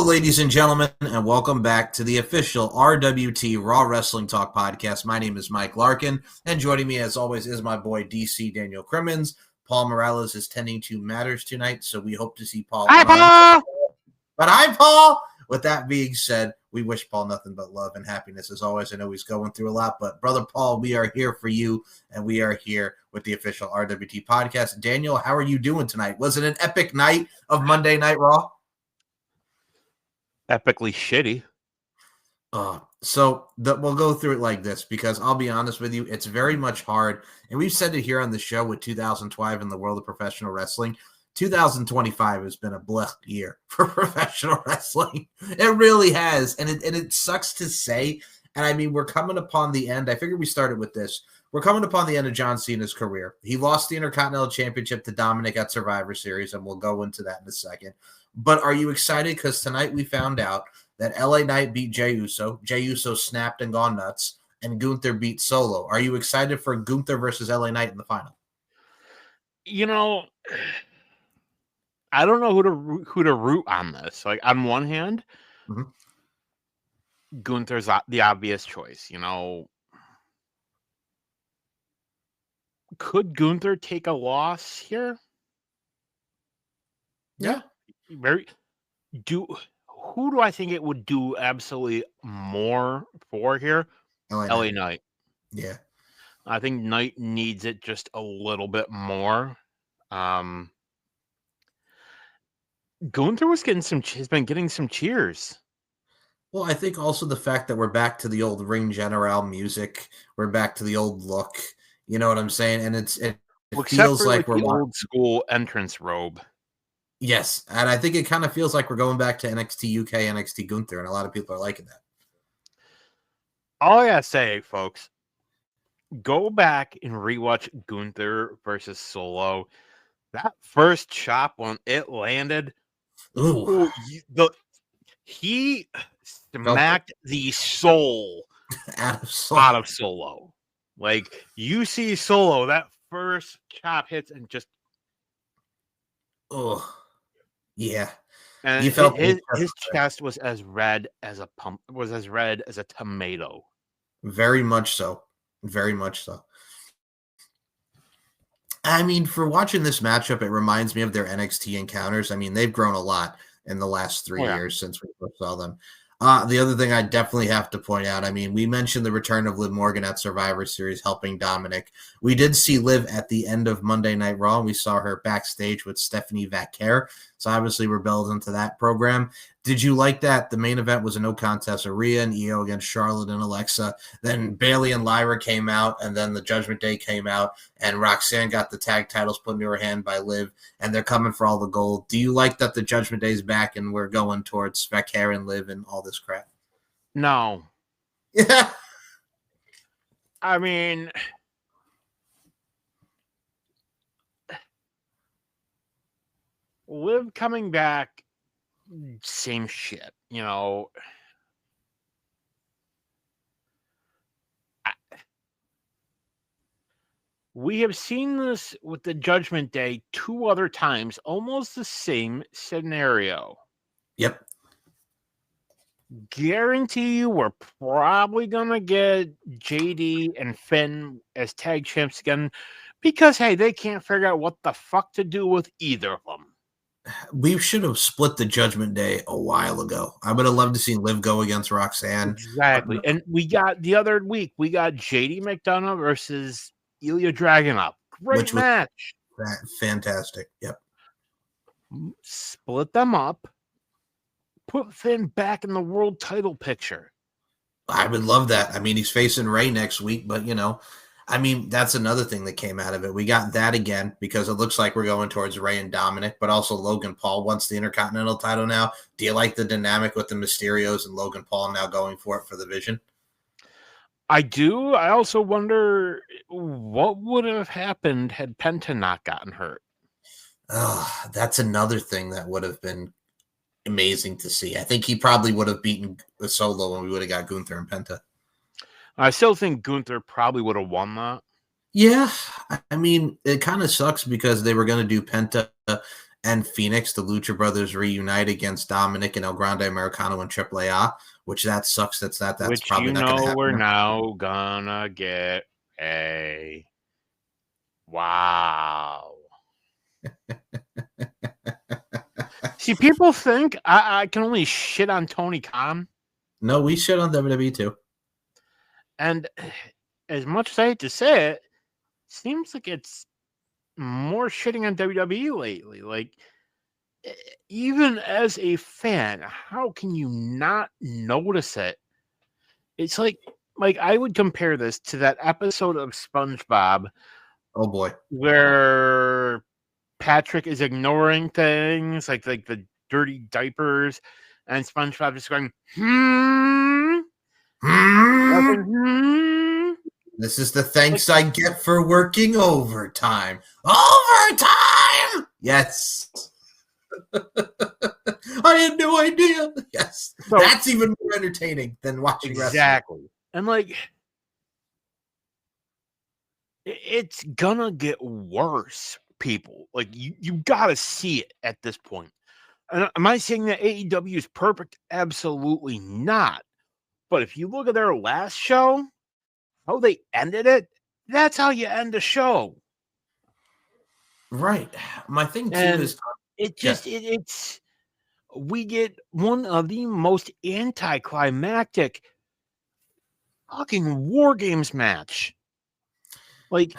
Ladies and gentlemen, and welcome back to the official RWT Raw Wrestling Talk podcast. My name is Mike Larkin, and joining me as always is my boy DC Daniel Crimmins. Paul Morales is tending to matters tonight, so we hope to see Paul. Hi, Paul! But hi, Paul! With that being said, we wish Paul nothing but love and happiness as always. I know he's going through a lot, but brother Paul, we are here for you, and we are here with the official RWT podcast. Daniel, how are you doing tonight? Was it an epic night of Monday Night Raw? Epically shitty. We'll go through it like this because I'll be honest with you, it's very much hard. And we've said it here on the show with 2012 in the world of professional wrestling. 2025 has been a blech year for professional wrestling. It really has. And it sucks to say. And I mean, we're coming upon the end. I figured we started with this. We're coming upon the end of John Cena's career. He lost the Intercontinental Championship to Dominic at Survivor Series, and we'll go into that in a second. But are you excited? Because tonight we found out that LA Knight beat Jey Uso. Jey Uso snapped and gone nuts, and Gunther beat Solo. Are you excited for Gunther versus LA Knight in the final? You know, I don't know who to root on this. Like, on one hand, Gunther's the obvious choice. You know, could Gunther take a loss here? Yeah. Who do I think it would do absolutely more for here? LA Knight. Yeah. I think Knight needs it just a little bit more. Gunther has been getting some cheers. Well, I think also the fact that we're back to the old Ring General music, we're back to the old look. You know what I'm saying? And it feels like we're the old school entrance robe. Yes, and I think it kind of feels like we're going back to NXT UK, NXT Gunther, and a lot of people are liking that. All I gotta say, folks, go back and rewatch Gunther versus Solo. That first chop when it landed, he smacked the soul out of Solo. Like, you see Solo, that first chop hits and just yeah. And you felt his chest was as red as a tomato. Very much so. Very much so. I mean, for watching this matchup, it reminds me of their NXT encounters. I mean, they've grown a lot in the last 3 years since we first saw them. The other thing I definitely have to point out, I mean, we mentioned the return of Liv Morgan at Survivor Series helping Dominic. We did see Liv at the end of Monday Night Raw, and we saw her backstage with Stephanie Vaquer. So obviously we're built into that program. Did you like that? The main event was a no contest, Rhea and Io against Charlotte and Alexa. Then Bayley and Lyra came out, and then the Judgment Day came out, and Roxanne got the tag titles put into her hand by Liv, and they're coming for all the gold. Do you like that the Judgment Day's back and we're going towards Vaquer and Liv and all this crap? No. Yeah. I mean, Liv coming back, same shit, you know. We have seen this with the Judgment Day 2 other times, almost the same scenario. Yep. Guarantee you we're probably going to get JD and Finn as tag champs again because, hey, they can't figure out what the fuck to do with either of them. We should have split the Judgment Day a while ago. I would have loved to see Liv go against Roxanne. Exactly. And we got the other week, we got JD McDonough versus Ilya Dragunov. Great match. Fantastic. Yep. Split them up. Put Finn back in the world title picture. I would love that. I mean, he's facing Ray next week, but that's another thing that came out of it. We got that again because it looks like we're going towards Ray and Dominic, but also Logan Paul wants the Intercontinental title now. Do you like the dynamic with the Mysterios and Logan Paul now going for it for the Vision? I do. I also wonder what would have happened had Penta not gotten hurt. Oh, that's another thing that would have been amazing to see. I think he probably would have beaten the Solo when we would have got Gunther and Penta. I still think Gunther probably would have won that. Yeah, I mean, it kind of sucks because they were going to do Penta and Phoenix, the Lucha Brothers reunite against Dominic and El Grande Americano and AAA, which that sucks. That's which probably not going to happen. We're now gonna get a wow. See, people think I can only shit on Tony Khan. No, we shit on WWE too. And as much as I hate to say it, seems like it's more shitting on WWE lately. Like, even as a fan, how can you not notice it? It's like I would compare this to that episode of SpongeBob. Oh boy, where Patrick is ignoring things like the dirty diapers, and SpongeBob just going, This is the thanks I get for working overtime. Overtime! Yes. I had no idea. Yes. So, that's even more entertaining than watching wrestling. Exactly. And it's gonna get worse, people. Like, you gotta see it at this point. And am I saying that AEW is perfect? Absolutely not. But if you look at their last show, how they ended it, that's how you end a show. Right. My thing too is it's we get one of the most anticlimactic fucking War Games match. Like,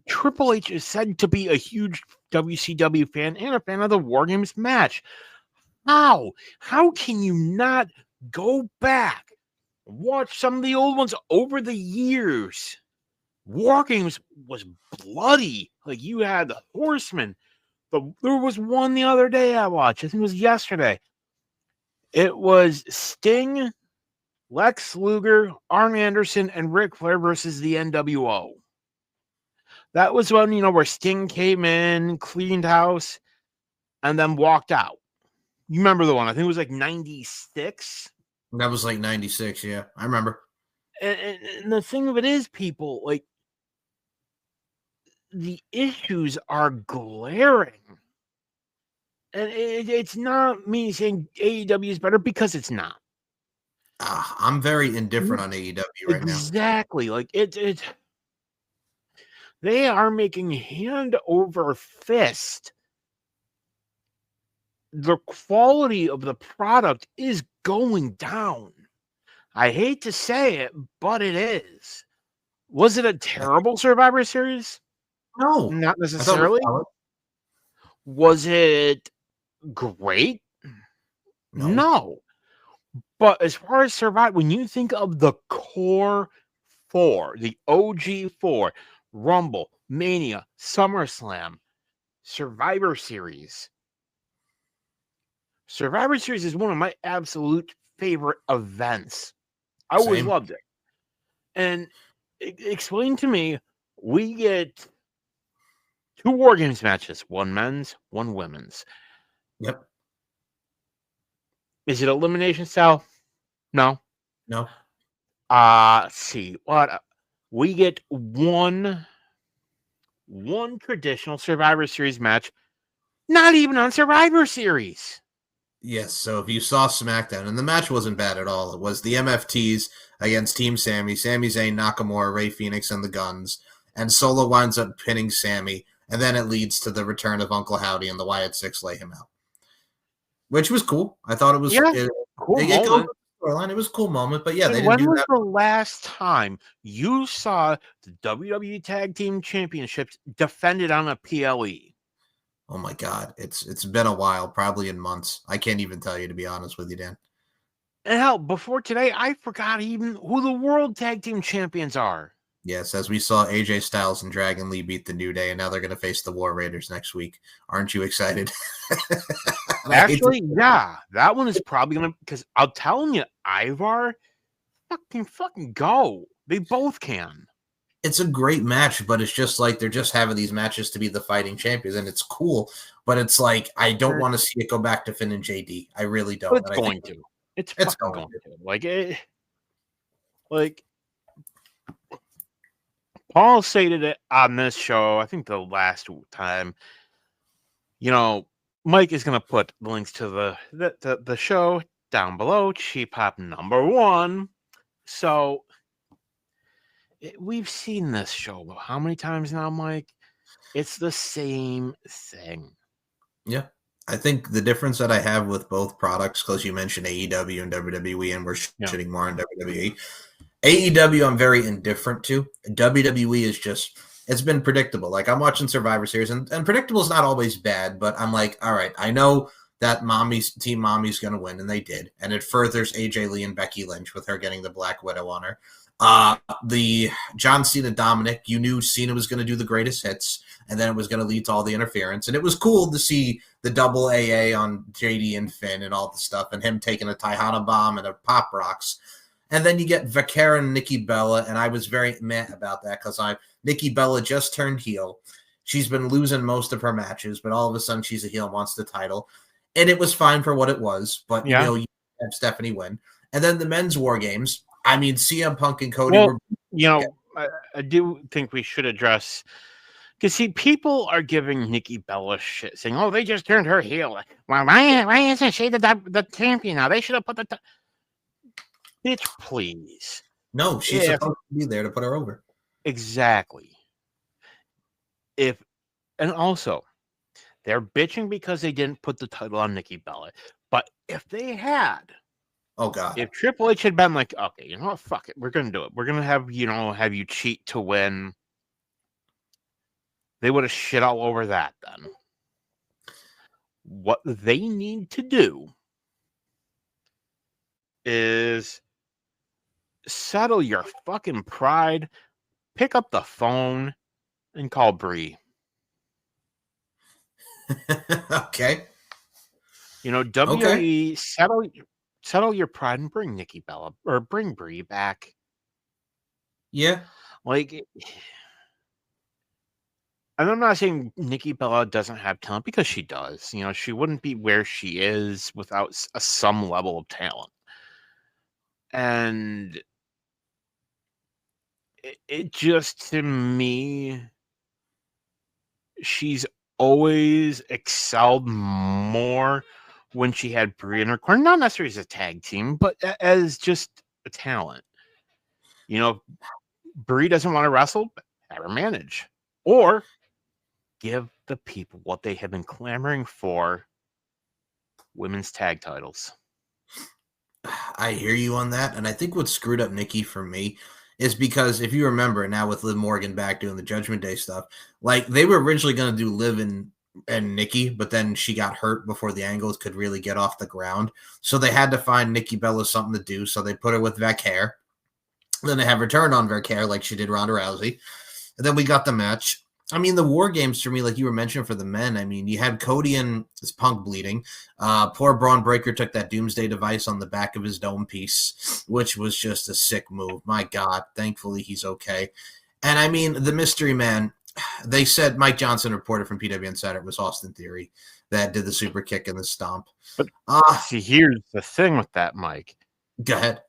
Triple H is said to be a huge WCW fan and a fan of the War Games match. How can you not go back and watch some of the old ones over the years? War Games was bloody. Like, you had the Horsemen. There was one the other day I watched. I think it was yesterday. It was Sting, Lex Luger, Arn Anderson, and Ric Flair versus the NWO. That was when, where Sting came in, cleaned house, and then walked out. You remember the one? I think it was like 96. That was like 96, yeah. I remember. And the thing of it is, people, like, the issues are glaring. And it's not me saying AEW is better, because it's not. I'm very indifferent on AEW right now. Exactly. Like, they are making hand over fist. The quality of the product is going down. I hate to say it, but it is. Was it a terrible Survivor Series? No. Not necessarily. Was it great? No. But as far as Survivor, when you think of the core four, the OG four, Rumble, Mania, SummerSlam, Survivor Series. Survivor Series is one of my absolute favorite events. I always loved it. And explain to me, we get 2 War Games matches, one men's, one women's. Yep. Is it elimination style? No. Let's see. What we get one traditional Survivor Series match, not even on Survivor Series. Yes, so if you saw SmackDown, and the match wasn't bad at all, it was the MFTs against Team Sami Zayn, Nakamura, Rey Fenix, and the Guns, and Solo winds up pinning Sami, and then it leads to the return of Uncle Howdy, and the Wyatt Six lay him out, which was cool. I thought it was cool moment. It was a cool moment, but yeah, they didn't when do was that. The last time you saw the WWE Tag Team Championships defended on a PLE? Oh my God, it's been a while, probably in months. I can't even tell you, to be honest with you, Dan. And hell, before today, I forgot even who the World Tag Team Champions are. Yes, as we saw AJ Styles and Dragon Lee beat the New Day, and now they're going to face the War Raiders next week. Aren't you excited? Actually, yeah, that one is probably going to, because I'm telling you, Ivar, fucking go. They both can. It's a great match, but it's just like they're just having these matches to be the fighting champions, and it's cool. But it's like I don't want to see it go back to Finn and JD. I really don't. But it's going to. It's fucking going to. Like Paul stated it on this show, I think the last time. Mike is going to put the links to the show down below. Cheap Hop #1. So we've seen this show how many times now, Mike? It's the same thing. Yeah. I think the difference that I have with both products, because you mentioned AEW and WWE, and we're shitting more on WWE. AEW, I'm very indifferent to. WWE is just, it's been predictable. Like, I'm watching Survivor Series, and predictable is not always bad, but I'm like, all right, I know that Team Mommy's going to win, and they did. And it furthers AJ Lee and Becky Lynch with her getting the Black Widow on her. The John Cena Dominic, you knew Cena was going to do the greatest hits, and then it was going to lead to all the interference. And it was cool to see the double AA on JD and Finn and all the stuff, and him taking a Tejana bomb and a Pop Rocks. And then you get Vaquera and Nikki Bella, and I was very mad about that because Nikki Bella just turned heel. She's been losing most of her matches, but all of a sudden she's a heel and wants the title. And it was fine for what it was, but you have Stephanie win. And then the men's War Games, I mean, CM Punk and Cody were... I do think we should address... Because, see, people are giving Nikki Bella shit, saying, oh, they just turned her heel. Well, why isn't she the champion now? They should have put the... Bitch, please. No, she's supposed to be there to put her over. Exactly. And also, they're bitching because they didn't put the title on Nikki Bella. But if they had... Oh, God. If Triple H had been like, okay, you know what? Fuck it. We're going to do it. We're going to have you cheat to win. They would have shit all over that then. What they need to do is settle your fucking pride, pick up the phone, and call Brie. Okay. WWE, settle your pride and bring Nikki Bella or bring Brie back. Yeah. And I'm not saying Nikki Bella doesn't have talent, because she does. She wouldn't be where she is without some level of talent. And it just, to me, she's always excelled more when she had Brie in her corner, not necessarily as a tag team, but as just a talent. Brie doesn't want to wrestle, have her manage. Or give the people what they have been clamoring for, women's tag titles. I hear you on that. And I think what screwed up Nikki for me is because, if you remember, now with Liv Morgan back doing the Judgment Day stuff, like, they were originally going to do Liv and Nikki, but then she got hurt before the angles could really get off the ground. So they had to find Nikki Bella something to do. So they put her with Vaquer. Then they have her turn on Vaquer like she did Ronda Rousey. And then we got the match. I mean, the War Games for me, like you were mentioning for the men, I mean, you had Cody and his Punk bleeding. Poor Braun Breaker took that Doomsday device on the back of his dome piece, which was just a sick move. My God, thankfully he's okay. And I mean, the mystery man, they said, Mike Johnson reported from PW Insider, it was Austin Theory that did the super kick and the stomp. But see, here's the thing with that, Mike. Go ahead.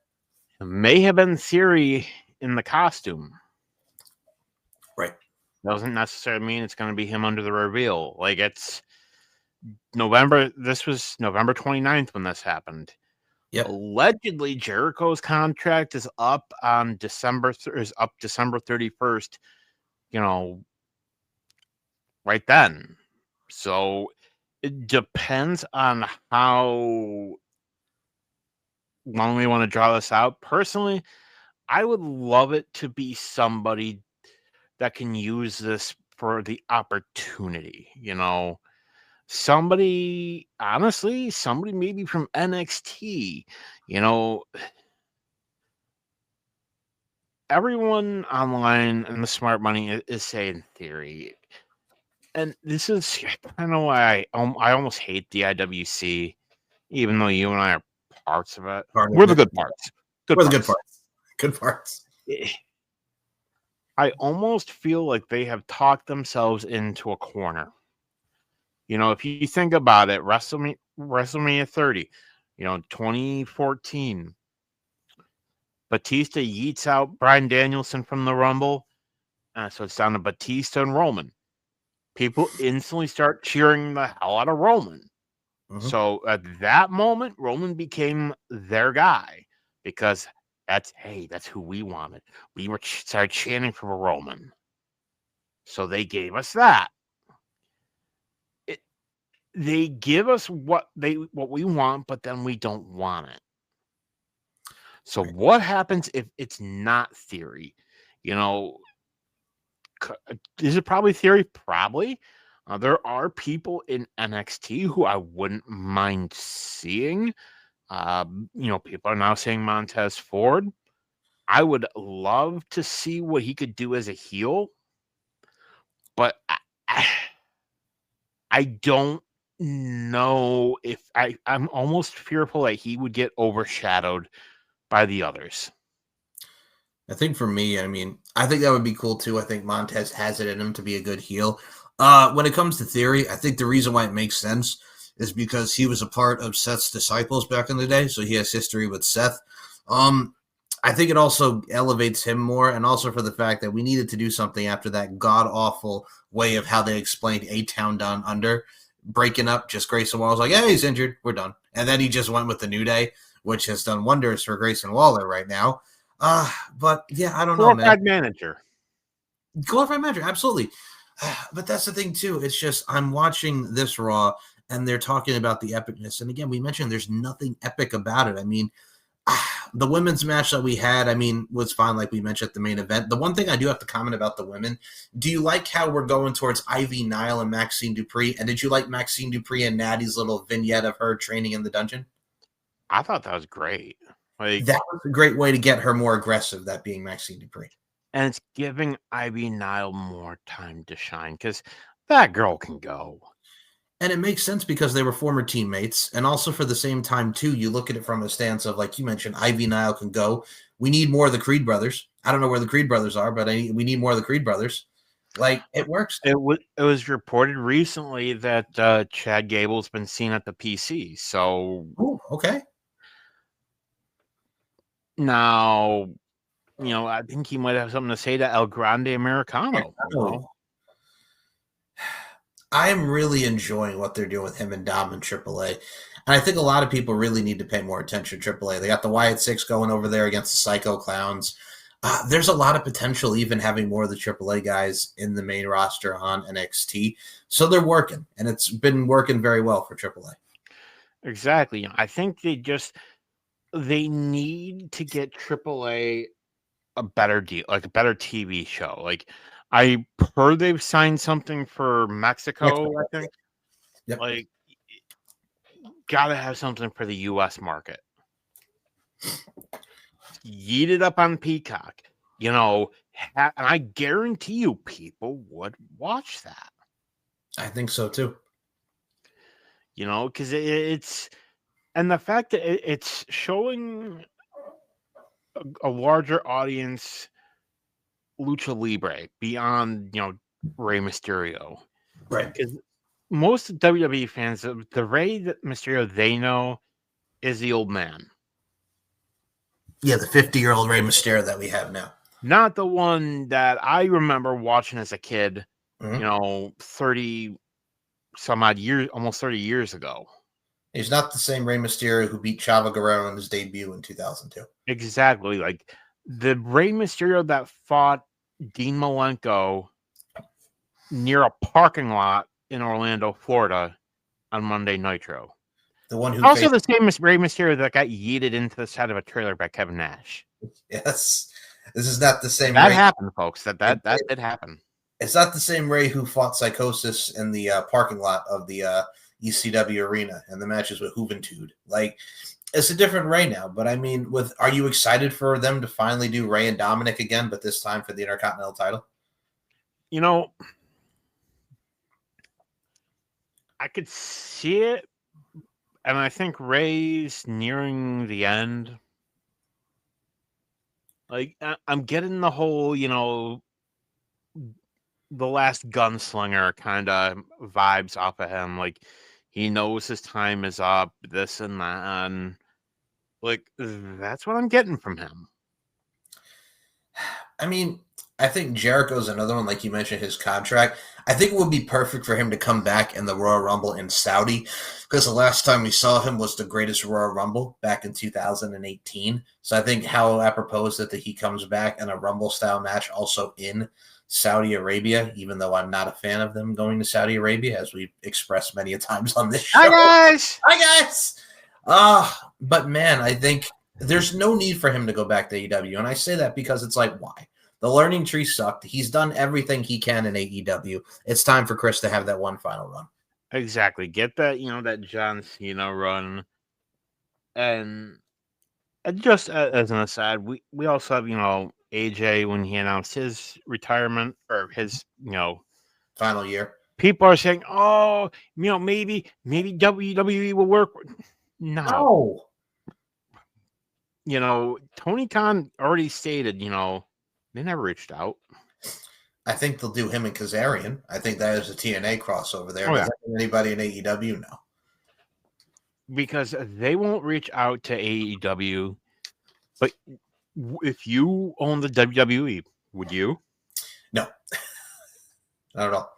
It may have been Theory in the costume. Right. Doesn't necessarily mean it's going to be him under the reveal. Like, it's November. This was November 29th when this happened. Yep. Allegedly, Jericho's contract is up on December 31st. Right then. So it depends on how long they want to draw this out. Personally, I would love it to be somebody that can use this for the opportunity. somebody, honestly, somebody maybe from NXT, you know, everyone online and the smart money is saying Theory. And this is kind of why I almost hate the IWC, even though you and I are parts of it. Part We're of the it. good parts. Good We're the parts. good parts. Good parts. I almost feel like they have talked themselves into a corner. You know, if you think about it, WrestleMania 30, 2014, Batista yeets out Bryan Danielson from the Rumble. So it's down to Batista and Roman. People instantly start cheering the hell out of Roman. Mm-hmm. So at that moment, Roman became their guy because that's who we wanted. We started chanting for Roman. So they gave us that. They give us what we want, but then we don't want it. So what happens if it's not Theory? Is it probably Theory? Probably. There are people in NXT who I wouldn't mind seeing. People are now saying Montez Ford. I would love to see what he could do as a heel, but I don't know if I'm almost fearful that he would get overshadowed by the others. I think for me, I think that would be cool too. I think Montez has it in him to be a good heel. When it comes to Theory, I think the reason why it makes sense is because he was a part of Seth's disciples back in the day, so he has history with Seth. I think it also elevates him more, and also for the fact that we needed to do something after that god-awful way of how they explained A-Town Down Under breaking up. Just Grayson Waller's like, yeah, he's injured, we're done. And then he just went with the New Day, which has done wonders for Grayson Waller right now. But yeah, I don't know, man. Glorified manager. Glorified manager, absolutely. But that's the thing too. It's just I'm watching this Raw and they're talking about the epicness. And again, we mentioned there's nothing epic about it. The women's match that we had, was fine, like we mentioned at the main event. The one thing I do have to comment about the women, do you like how we're going towards Ivy Nile and Maxine Dupree? And did you like Maxine Dupree and Natty's little vignette of her training in the dungeon? I thought that was great. That was a great way to get her more aggressive, that being Maxine Dupree. And it's giving Ivy Nile more time to shine because that girl can go. And it makes sense because they were former teammates. And also for the same time, too, you look at it from a stance of, like you mentioned, Ivy Nile can go. We need more of the Creed brothers. I don't know where the Creed brothers are, but we need more of the Creed brothers. Like, it works. It was reported recently that Chad Gable's been seen at the PC. So, okay. Now, I think he might have something to say to El Grande Americano. I am really enjoying what they're doing with him and Dom and AAA. And I think a lot of people really need to pay more attention to AAA. They got the Wyatt Six going over there against the Psycho Clowns. There's a lot of potential even having more of the AAA guys in the main roster on NXT. So they're working, and it's been working very well for AAA. Exactly. I think they need to get AAA a better deal, like a better TV show. Like, I heard they've signed something for Mexico, I think. Yep. Like, gotta have something for the US market. Yeet it up on Peacock. And I guarantee you people would watch that. I think so too. Because it's, and the fact that it's showing a larger audience Lucha Libre beyond, Rey Mysterio. Right. Because most WWE fans, the Rey Mysterio they know is the old man. Yeah, the 50-year-old Rey Mysterio that we have now. Not the one that I remember watching as a kid, 30 some odd years, almost 30 years ago. He's not the same Rey Mysterio who beat Chavo Guerrero in his debut in 2002. Exactly. Like the Rey Mysterio that fought Dean Malenko near a parking lot in Orlando, Florida on Monday Nitro. The one who also the same as Rey Mysterio that got yeeted into the side of a trailer by Kevin Nash. Yes. This is not the same. That happened, folks. That did happen. It's not the same Ray who fought Psychosis in the parking lot of the ECW arena and the matches with Juventud. Like, it's a different Ray now. But I mean, are you excited for them to finally do Ray and Dominic again, but this time for the Intercontinental title? You know, I could see it, and I think Ray's nearing the end. Like, I'm getting the whole, the last gunslinger kind of vibes off of him. Like, he knows his time is up, this and that. And, like, that's what I'm getting from him. I mean, I think Jericho's another one, like you mentioned, his contract. I think it would be perfect for him to come back in the Royal Rumble in Saudi, because the last time we saw him was the greatest Royal Rumble back in 2018. So I think how apropos is it that he comes back in a Rumble-style match also in Saudi Arabia, even though I'm not a fan of them going to Saudi Arabia, as we've expressed many a times on this show. Hi, guys! Hi, guys! But man, I think there's no need for him to go back to AEW. And I say that because it's like, why? The learning tree sucked. He's done everything he can in AEW. It's time for Chris to have that one final run. Exactly. Get that, that John Cena run. And just as an aside, we also have, AJ when he announced his retirement or his, final year. People are saying, oh, maybe WWE will work. No. Tony Khan already stated, they never reached out. I think they'll do him and Kazarian. I think that is a TNA crossover there. Oh, yeah. Anybody in AEW? No. Because they won't reach out to AEW. But if you own the WWE, would you? No. Not at all.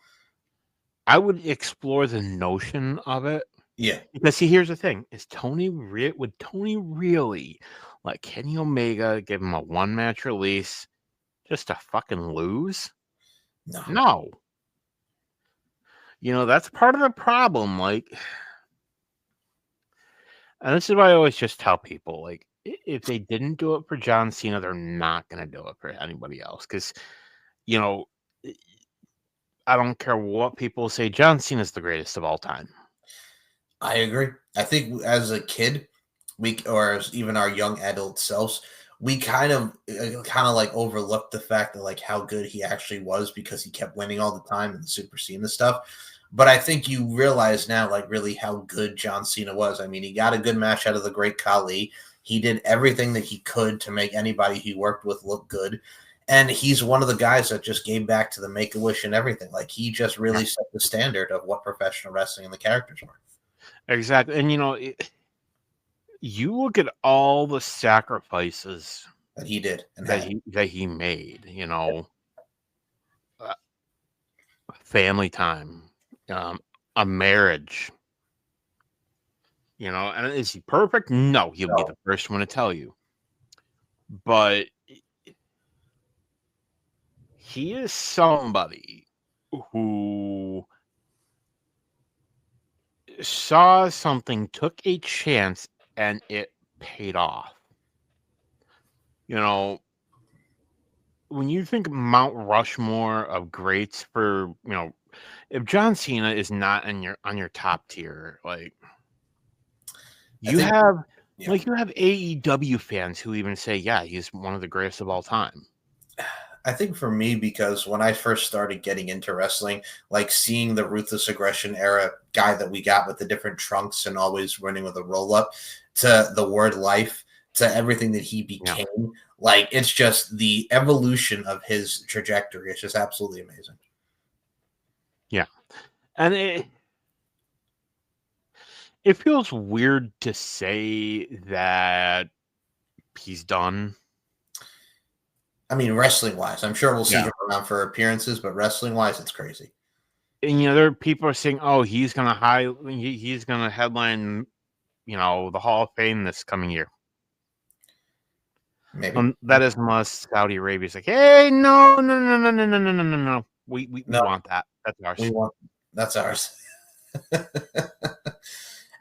I would explore the notion of it. Yeah. Because see, here's the thing: would Tony really let Kenny Omega give him a one-match release just to fucking lose? No. That's part of the problem. Like, and this is why I always just tell people, like, if they didn't do it for John Cena, they're not going to do it for anybody else. Because, I don't care what people say, John Cena is the greatest of all time. I agree. I think as a kid, or as even our young adult selves, we kind of like overlooked the fact that like how good he actually was because he kept winning all the time and the Super Cena stuff. But I think you realize now like really how good John Cena was. I mean, he got a good match out of the Great Khali. He did everything that he could to make anybody he worked with look good. And he's one of the guys that just gave back to the Make-A-Wish and everything. Like he just really set the standard of what professional wrestling and the characters were. Exactly. And, you look at all the sacrifices that he did and that he made, family time, a marriage, and is he perfect? No, he'll be the first one to tell you. But he is somebody who saw something, took a chance, and it paid off. When you think Mount Rushmore of greats for, if John Cena is not on your top tier, like you have AEW fans who even say, yeah, he's one of the greatest of all time. I think for me, because when I first started getting into wrestling, like seeing the Ruthless Aggression era guy that we got with the different trunks and always running with a roll up to the word life to everything that he became, like it's just the evolution of his trajectory. It's just absolutely amazing. Yeah. And it feels weird to say that he's done. I mean, wrestling-wise, I'm sure we'll see him around for appearances, but wrestling-wise, it's crazy. And there are people are saying, "Oh, he's gonna headline, the Hall of Fame this coming year." Maybe that is unless Saudi Arabia's like, "Hey, no. We want that. That's ours. That's ours."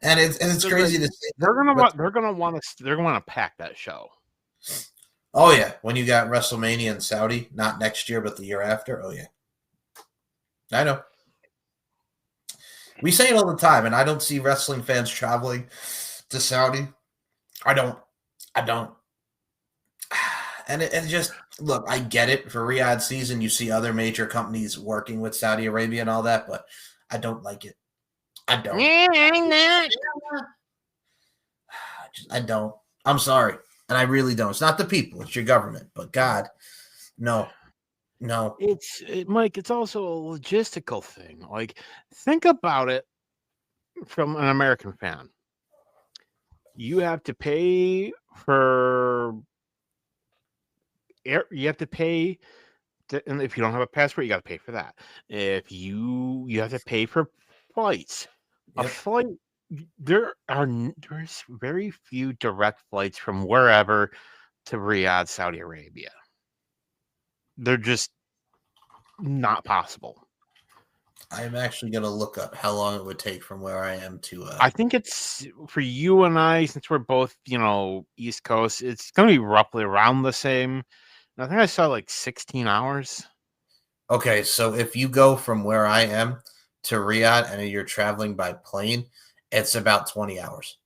and it's crazy to say. They're gonna want to pack that show. Oh, yeah. When you got WrestleMania in Saudi, not next year, but the year after. Oh, yeah. I know. We say it all the time, and I don't see wrestling fans traveling to Saudi. I don't. And it just look, I get it for Riyadh season. You see other major companies working with Saudi Arabia and all that, but I don't like it. I don't. I don't. I'm sorry, and I really don't. It's not the people; it's your government. But God, no. Mike. It's also a logistical thing. Like, think about it from an American fan. You have to pay for air. You have to pay. And if you don't have a passport, you got to pay for that. If you have to pay for flights, Yep. a flight. There's very few direct flights from wherever to Riyadh, Saudi Arabia. They're just not possible. I'm actually going to look up how long it would take from where I am to. I think it's for you and I, since we're both, East Coast, it's going to be roughly around the same. I think I saw like 16 hours. Okay, so if you go from where I am to Riyadh and you're traveling by plane, it's about 20 hours.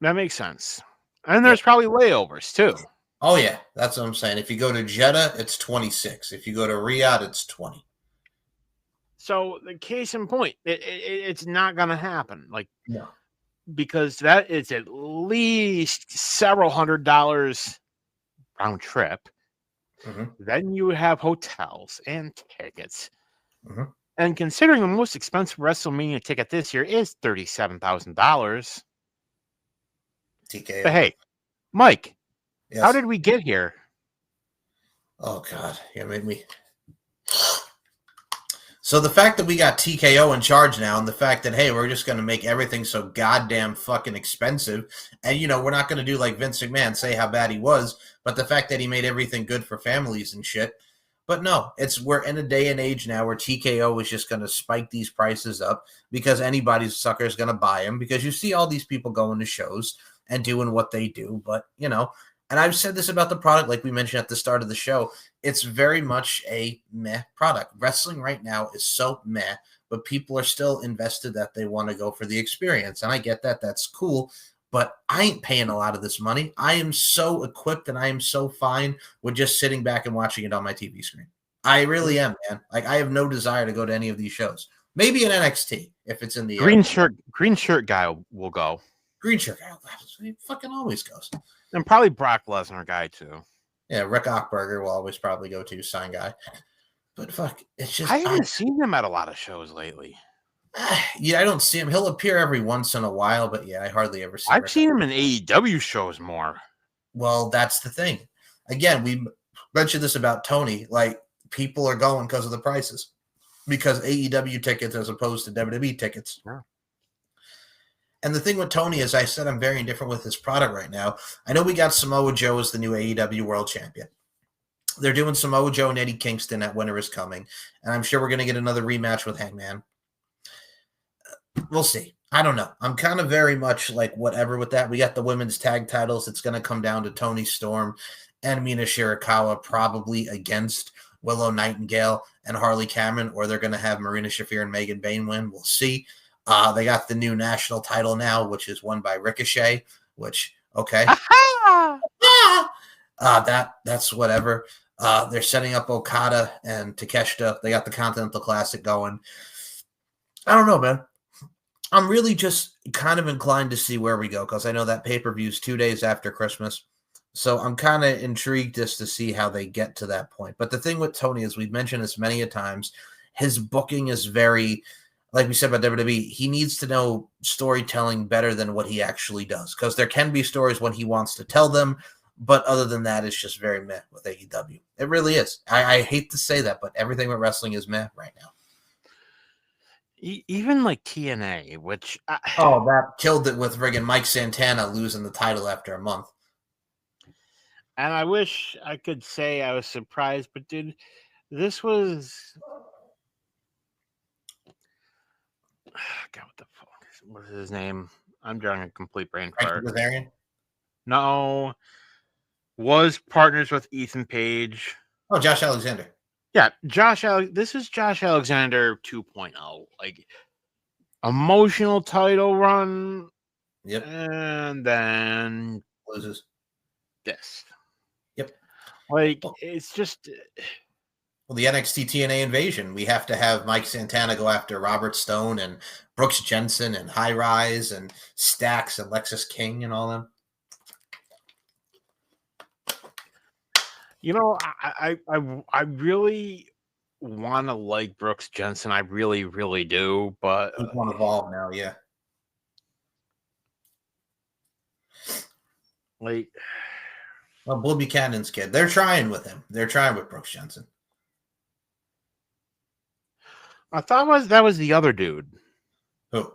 That makes sense. And there's probably layovers too. Oh, yeah. That's what I'm saying. If you go to Jeddah, it's 26. If you go to Riyadh, it's 20. So the case in point, it's not going to happen. Like, no, because that is at least several $100 round trip. Mm-hmm. Then you have hotels and tickets. Mm-hmm. And considering the most expensive WrestleMania ticket this year is $37,000. TKO. But hey, Mike, yes. How did we get here? Oh, God. You made me. So the fact that we got TKO in charge now and the fact that, hey, we're just going to make everything so goddamn fucking expensive. And, we're not going to do like Vince McMahon, say how bad he was, but the fact that he made everything good for families and shit. But no, we're in a day and age now where TKO is just going to spike these prices up because anybody's sucker is going to buy them because you see all these people going to shows and doing what they do. But, and I've said this about the product, like we mentioned at the start of the show, it's very much a meh product. Wrestling right now is so meh, but people are still invested that they want to go for the experience. And I get that. That's cool. But I ain't paying a lot of this money. I am so equipped and I am so fine with just sitting back and watching it on my TV screen. I really am, man. Like, I have no desire to go to any of these shows. Maybe an NXT if it's in the green shirt guy will go. Green shirt guy, he fucking always goes. And probably Brock Lesnar guy too. Yeah, Rick Ochberger will always probably go to, sign guy. But fuck, it's just I haven't seen him at a lot of shows lately. Yeah, I don't see him. He'll appear every once in a while, but yeah, I hardly ever see him. I've seen him in AEW shows more. Well, that's the thing. Again, we mentioned this about Tony. Like, people are going because of the prices. Because AEW tickets as opposed to WWE tickets. Yeah. And the thing with Tony is, I said I'm very indifferent with his product right now. I know we got Samoa Joe as the new AEW World Champion. They're doing Samoa Joe and Eddie Kingston at Winter is Coming. And I'm sure we're going to get another rematch with Hangman. We'll see. I don't know. I'm kind of very much like whatever with that. We got the women's tag titles. It's going to come down to Toni Storm and Mina Shirakawa, probably against Willow Nightingale and Harley Cameron, or they're going to have Marina Shafir and Megan Bayne win. We'll see. They got the new national title now, which is won by Ricochet, which, okay. That's whatever. They're setting up Okada and Takeshita. They got the Continental Classic going. I don't know, man. I'm really just kind of inclined to see where we go because I know that pay-per-view is 2 days after Christmas. So I'm kind of intrigued just to see how they get to that point. But the thing with Tony is, we've mentioned this many a times, his booking is very, like we said about WWE, he needs to know storytelling better than what he actually does. Because there can be stories when he wants to tell them, but other than that, it's just very meh with AEW. It really is. I hate to say that, but everything with wrestling is meh right now. Even like TNA, which that killed it with friggin' Mike Santana losing the title after a month. And I wish I could say I was surprised, but dude, this was God. What the fuck? What is his name? I'm drawing a complete brain fart. No, was partners with Ethan Page. Oh, Josh Alexander. Yeah, this is Josh Alexander 2.0. Like, emotional title run, Yep. and then Loses. this. Yep. Like, Well, it's just the NXT TNA invasion. We have to have Mike Santana go after Robert Stone and Brooks Jensen and High Rise and Stax and Lexus King and all them. you know, I really want to like Brooks Jensen. I really, really do. But He's on Evolve now, yeah. like, Well, Bull Buchanan's kid. They're trying with him. They're trying with Brooks Jensen. I thought that was the other dude. Who?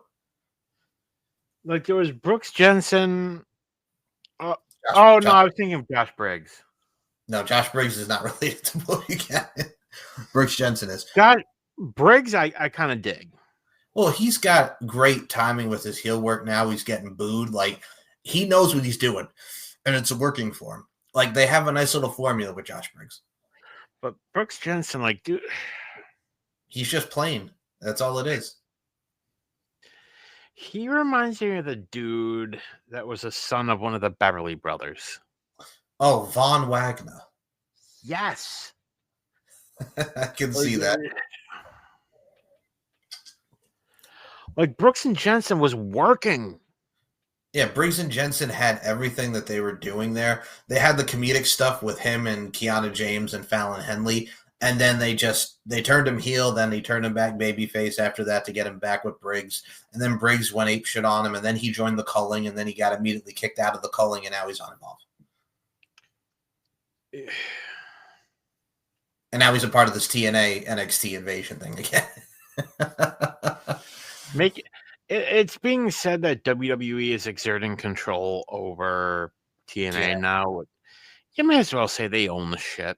Like, there was Brooks Jensen. No, Josh, I was thinking of Josh Briggs. No, Josh Briggs is not related to Bull Buchanan. Brooks Jensen is. Josh Briggs, I kind of dig. Well, he's got great timing with his heel work now. He's getting booed. Like, he knows what he's doing, and it's working for him. Like, they have a nice little formula with Josh Briggs. But Brooks Jensen, like, dude, he's just plain. That's all it is. He reminds me of the dude that was a son of one of the Beverly brothers. Oh, Von Wagner. Yes. I can see that. Like, Brooks and Jensen was working. Yeah, Briggs and Jensen had everything that they were doing there. They had the comedic stuff with him and Kiana James and Fallon Henley, and then they turned him heel, then they turned him back babyface after that to get him back with Briggs, and then Briggs went apeshit on him, and then he joined the culling, and then he got immediately kicked out of the culling, and now he's on Evolve. And now he's a part of this TNA NXT invasion thing again. It's being said that WWE is exerting control over TNA now. You may as well say they own the shit.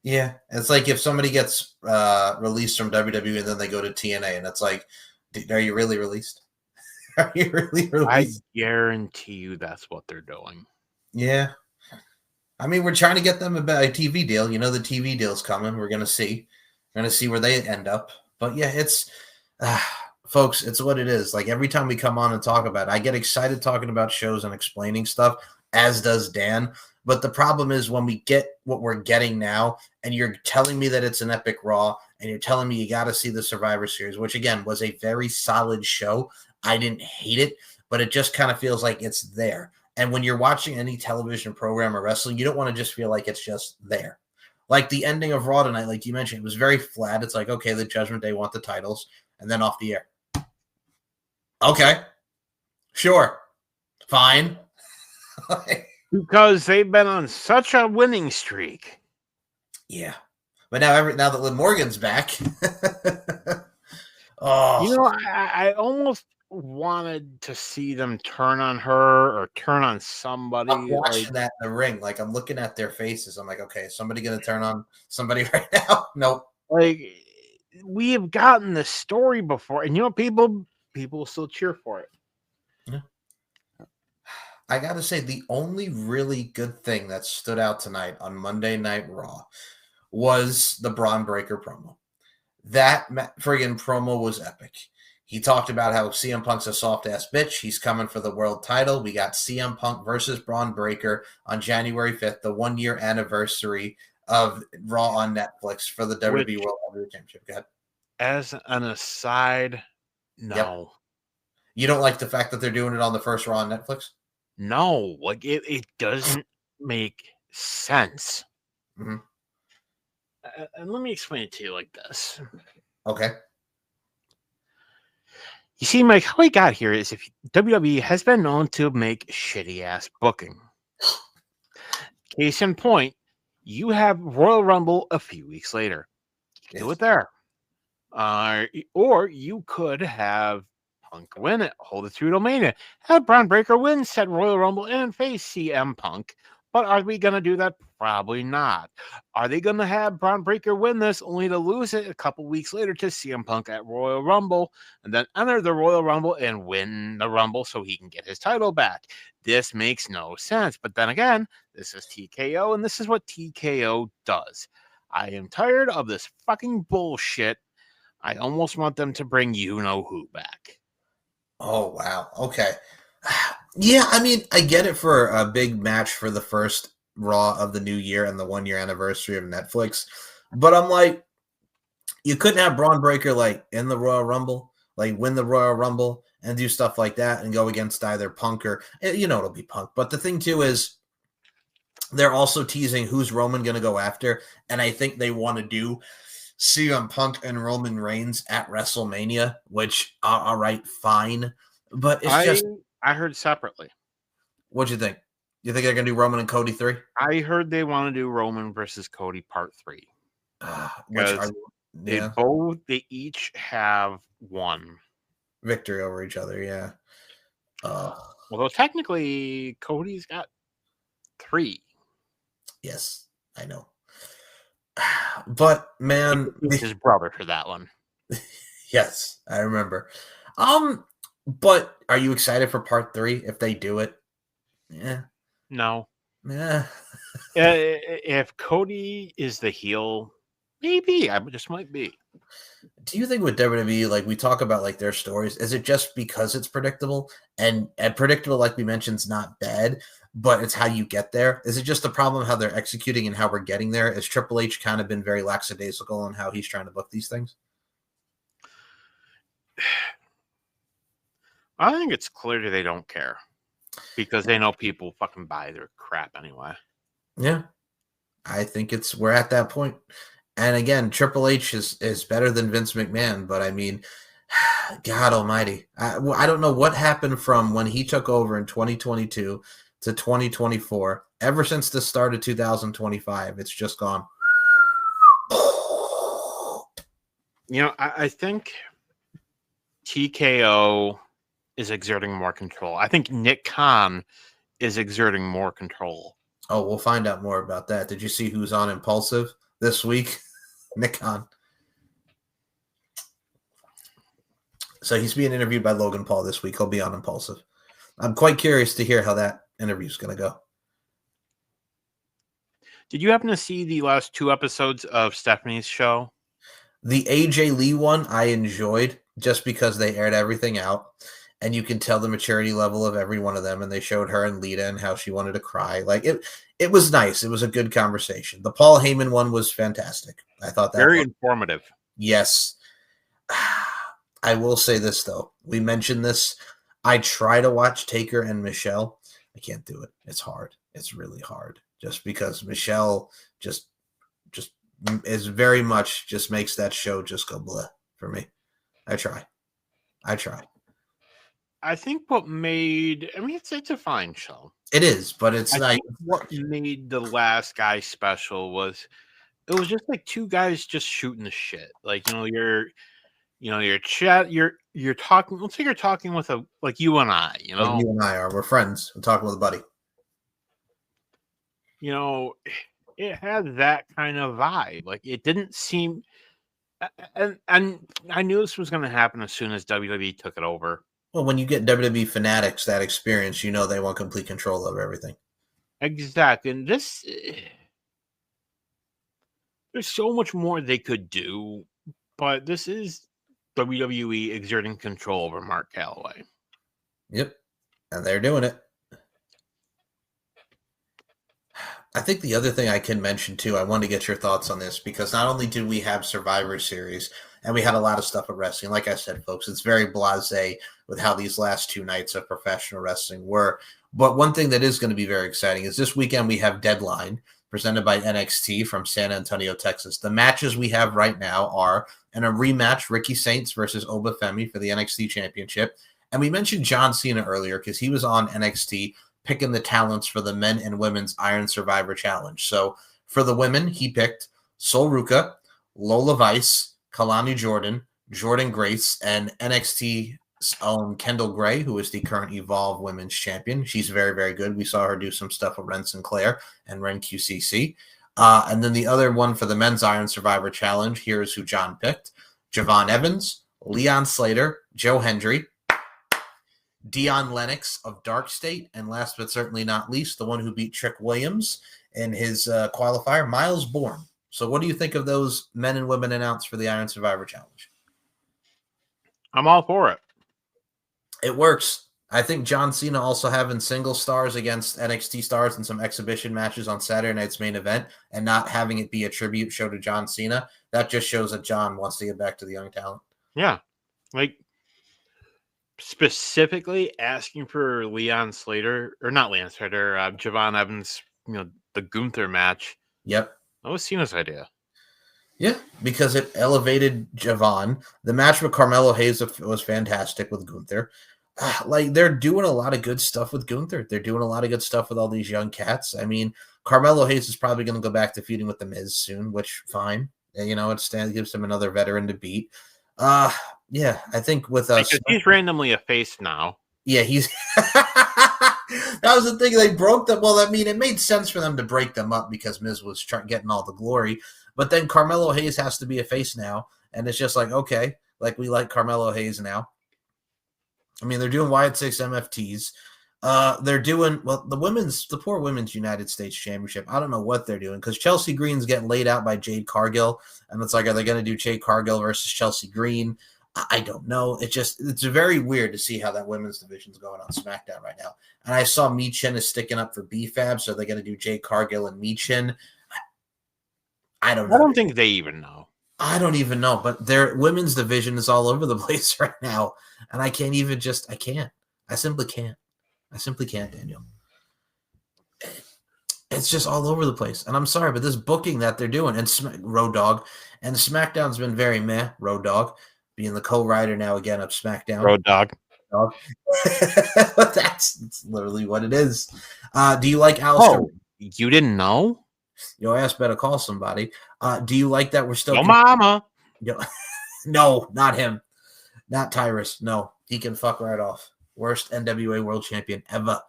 Yeah, it's like if somebody gets released from WWE and then they go to TNA, and it's like, are you really released? Are you really released? I guarantee you that's what they're doing. Yeah. I mean, we're trying to get them a TV deal. You know, the TV deal's coming. We're going to see. We're going to see where they end up. But yeah, it's, folks, it's what it is. Like, every time we come on and talk about it, I get excited talking about shows and explaining stuff, as does Dan. But the problem is when we get what we're getting now, and you're telling me that it's an epic Raw, and you're telling me you got to see the Survivor Series, which, again, was a very solid show. I didn't hate it, but it just kind of feels like it's there. And when you're watching any television program or wrestling, you don't want to just feel like it's just there. Like the ending of Raw tonight, like you mentioned, it was very flat. It's like, okay, the Judgment Day want the titles, and then off the air. Okay. Sure. Fine. Because they've been on such a winning streak. Yeah. But now that Liv Morgan's back. You know, I almost wanted to see them turn on her or turn on somebody. I'm watching that in the ring. Like, I'm looking at their faces. I'm like, okay, is somebody going to turn on somebody right now? Nope. Like, we have gotten this story before, and you know, people still cheer for it. Yeah. I got to say, the only really good thing that stood out tonight on Monday Night Raw was the Braun Breaker promo. That friggin' promo was epic. He talked about how CM Punk's a soft-ass bitch. He's coming for the world title. We got CM Punk versus Braun Breaker on January 5th, the one-year anniversary of Raw on Netflix for the WWE World Heavyweight Championship. Go ahead. As an aside, no. Yep. You don't like the fact that they're doing it on the first Raw on Netflix? No. Like, it doesn't make sense. Mm-hmm. And let me explain it to you like this. Okay. You see, Mike, how we got here is if WWE has been known to make shitty-ass booking. Case in point, you have Royal Rumble a few weeks later. You do it there. Or you could have Punk win it, hold it through to Mania, have Braun Breaker win said Royal Rumble and face CM Punk. But are we going to do that? Probably not. Are they going to have Braun Breaker win this only to lose it a couple weeks later to CM Punk at Royal Rumble and then enter the Royal Rumble and win the Rumble so he can get his title back? This makes no sense. But then again, this is TKO and this is what TKO does. I am tired of this fucking bullshit. I almost want them to bring you-know-who back. Oh, wow. Okay. Yeah, I mean, I get it for a big match for the first Raw of the new year and the 1-year anniversary of Netflix. But I'm like, you couldn't have Braun Breaker like in the Royal Rumble, like win the Royal Rumble and do stuff like that and go against either Punk or, it'll be Punk. But the thing too is they're also teasing who's Roman going to go after. And I think they want to do CM Punk and Roman Reigns at WrestleMania, which, all right, fine. But it's I heard separately. What'd you think? You think they're going to do Roman and Cody 3? I heard they want to do Roman versus Cody Part 3. They each have one victory over each other, yeah. Although technically Cody's got 3. Yes, I know. But man, his brother for that one. Yes, I remember. But are you excited for Part 3 if they do it? Yeah. No. Yeah. If Cody is the heel, maybe. I just might be. Do you think with WWE, like we talk about like their stories, is it just because it's predictable? And predictable, like we mentioned, is not bad, but it's how you get there. Is it just the problem how they're executing and how we're getting there? Has Triple H kind of been very lackadaisical on how he's trying to book these things? I think it's clear they don't care because they know people fucking buy their crap anyway. Yeah, I think we're at that point. And again, Triple H is better than Vince McMahon, but I mean, God almighty. I don't know what happened from when he took over in 2022 to 2024. Ever since the start of 2025, it's just gone. I think TKO is exerting more control. I think Nick Khan is exerting more control. Oh, we'll find out more about that. Did you see who's on Impulsive this week? Nick Khan. So he's being interviewed by Logan Paul this week. He'll be on Impulsive. I'm quite curious to hear how that interview is going to go. Did you happen to see the last 2 episodes of Stephanie's show? The AJ Lee one I enjoyed just because they aired everything out. And you can tell the maturity level of every one of them. And they showed her and Lita and how she wanted to cry. Like it was nice. It was a good conversation. The Paul Heyman one was fantastic. I thought that very informative. Yes. I will say this though. We mentioned this. I try to watch Taker and Michelle. I can't do it. It's hard. It's really hard. Just because Michelle just is very much just makes that show just go blah for me. I try. I think it's a fine show. It is, but it's think what made the last guy special was it was just like 2 guys just shooting the shit. Like, you're talking. Let's say you're talking with like you and I, Like you and I are. We're friends. We're talking with a buddy. It had that kind of vibe. Like it didn't seem, and I knew this was going to happen as soon as WWE took it over. Well, when you get WWE fanatics that experience, they want complete control over everything. Exactly. And there's so much more they could do, but this is WWE exerting control over Mark Calloway. Yep. And they're doing it. I think the other thing I can mention too, I want to get your thoughts on this because not only do we have Survivor Series and we had a lot of stuff at wrestling, like I said, folks, it's very blasé with how these last 2 nights of professional wrestling were. But one thing that is going to be very exciting is this weekend we have Deadline presented by NXT from San Antonio, Texas. The matches we have right now are in a rematch, Ricky Saints versus Oba Femi for the NXT Championship. And we mentioned John Cena earlier because he was on NXT picking the talents for the men and women's Iron Survivor Challenge. So for the women, he picked Sol Ruca, Lola Vice, Kalani Jordan, Jordan Grace, and NXT's own Kendall Gray, who is the current Evolve Women's Champion. She's very, very good. We saw her do some stuff with Ren Sinclair and Ren QCC. And then the other one for the men's Iron Survivor Challenge, here's who John picked. Javon Evans, Leon Slater, Joe Hendry, Dion Lennox of Dark State, and last but certainly not least, the one who beat Trick Williams in his qualifier, Miles Bourne. So what do you think of those men and women announced for the Iron Survivor Challenge? I'm all for it. It works. I think John Cena also having single stars against NXT stars in some exhibition matches on Saturday night's main event and not having it be a tribute show to John Cena, that just shows that John wants to get back to the young talent. Yeah. Like, specifically asking for Leon Slater, or not Leon Slater, Javon Evans, the Gunther match. Yep. That was Cena's idea. Yeah, because it elevated Javon. The match with Carmelo Hayes was fantastic with Gunther. Like, they're doing a lot of good stuff with Gunther. They're doing a lot of good stuff with all these young cats. I mean, Carmelo Hayes is probably going to go back to feuding with The Miz soon, which, fine. It gives him another veteran to beat. Yeah, I think with us. Because he's randomly a face now. Yeah, he's. That was the thing. They broke them. Well, I mean, it made sense for them to break them up because Miz was getting all the glory. But then Carmelo Hayes has to be a face now. And it's just like, okay, like we like Carmelo Hayes now. I mean, they're doing Wyatt 6 MFTs. They're doing, well, the poor women's United States Championship. I don't know what they're doing because Chelsea Green's getting laid out by Jade Cargill. And it's like, are they going to do Jade Cargill versus Chelsea Green? I don't know. It's very weird to see how that women's division's going on SmackDown right now. And I saw Michin is sticking up for BFAB, so they're going to do Jade Cargill and Michin. I don't know. I don't think they even know. I don't even know, but their women's division is all over the place right now. And I can't even I can't. I simply can't. I simply can't, Daniel. It's just all over the place. And I'm sorry, but this booking that they're doing, and Road Dogg, and SmackDown's been very meh, Road Dogg, being the co-writer now again of SmackDown. Road Dogg. That's literally what it is. Do you like Alistair? Oh, you didn't know? I asked better call somebody. Do you like that we're still... No, mama. No, not him. Not Tyrus. No, he can fuck right off. Worst NWA world champion ever.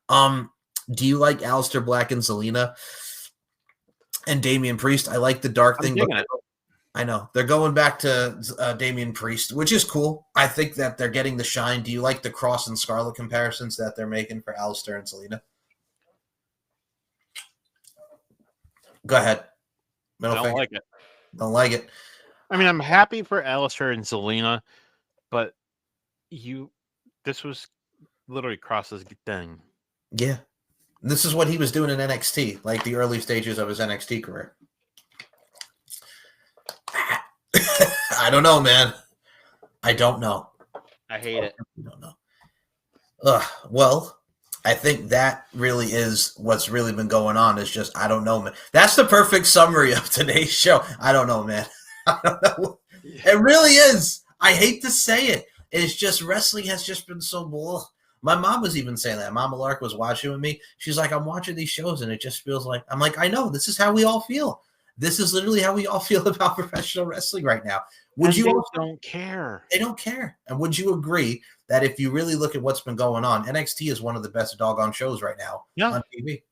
Do you like Aleister Black and Zelina and Damian Priest? I like the dark thing. But I know. They're going back to Damian Priest, which is cool. I think that they're getting the shine. Do you like the Cross and Scarlet comparisons that they're making for Aleister and Zelina? Go ahead. Don't like it. Don't like it. I mean, I'm happy for Aleister and Zelina, but this was literally Cross's thing. Yeah. This is what he was doing in NXT, like the early stages of his NXT career. I don't know, man. I don't know. I hate it. I don't know. Well, I think that really is what's really been going on is just, I don't know, man. That's the perfect summary of today's show. I don't know, man. I don't know. It really is. I hate to say it. It's just wrestling has just been so bull. My mom was even saying that. Mama Lark was watching with me. She's like, I'm watching these shows and it just feels like, I'm like, I know, this is how we all feel. This is literally how we all feel about professional wrestling right now. They don't care. They don't care. And would you agree that if you really look at what's been going on, NXT is one of the best doggone shows right now on TV?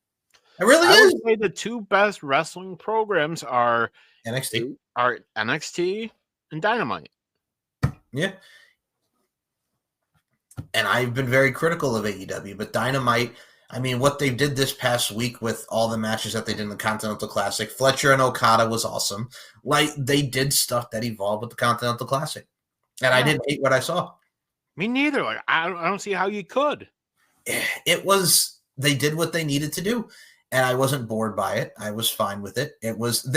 It really is. I would say the two best wrestling programs are NXT and Dynamite. Yeah. And I've been very critical of AEW, but Dynamite, I mean, what they did this past week with all the matches that they did in the Continental Classic, Fletcher and Okada was awesome. Like, they did stuff that evolved with the Continental Classic. And I didn't hate what I saw. Me neither. Like, I don't see how you could. They did what they needed to do. And I wasn't bored by it. I was fine with it.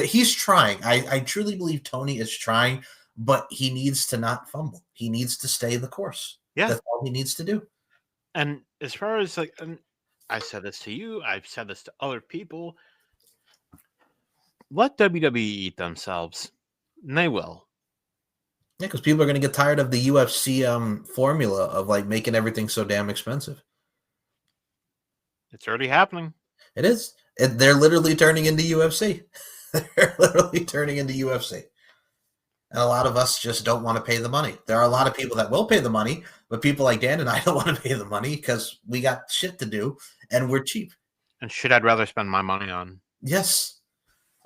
He's trying. I truly believe Tony is trying, but he needs to not fumble. He needs to stay the course. Yeah. That's all he needs to do. And as far as I said this to you, I've said this to other people. Let WWE eat themselves. And they will. Yeah, because people are going to get tired of the UFC formula of like making everything so damn expensive. It's already happening. It is. They're literally turning into UFC. They're literally turning into UFC. And a lot of us just don't want to pay the money. There are a lot of people that will pay the money, but people like Dan and I don't want to pay the money because we got shit to do and we're cheap. And shit I'd rather spend my money on. Yes.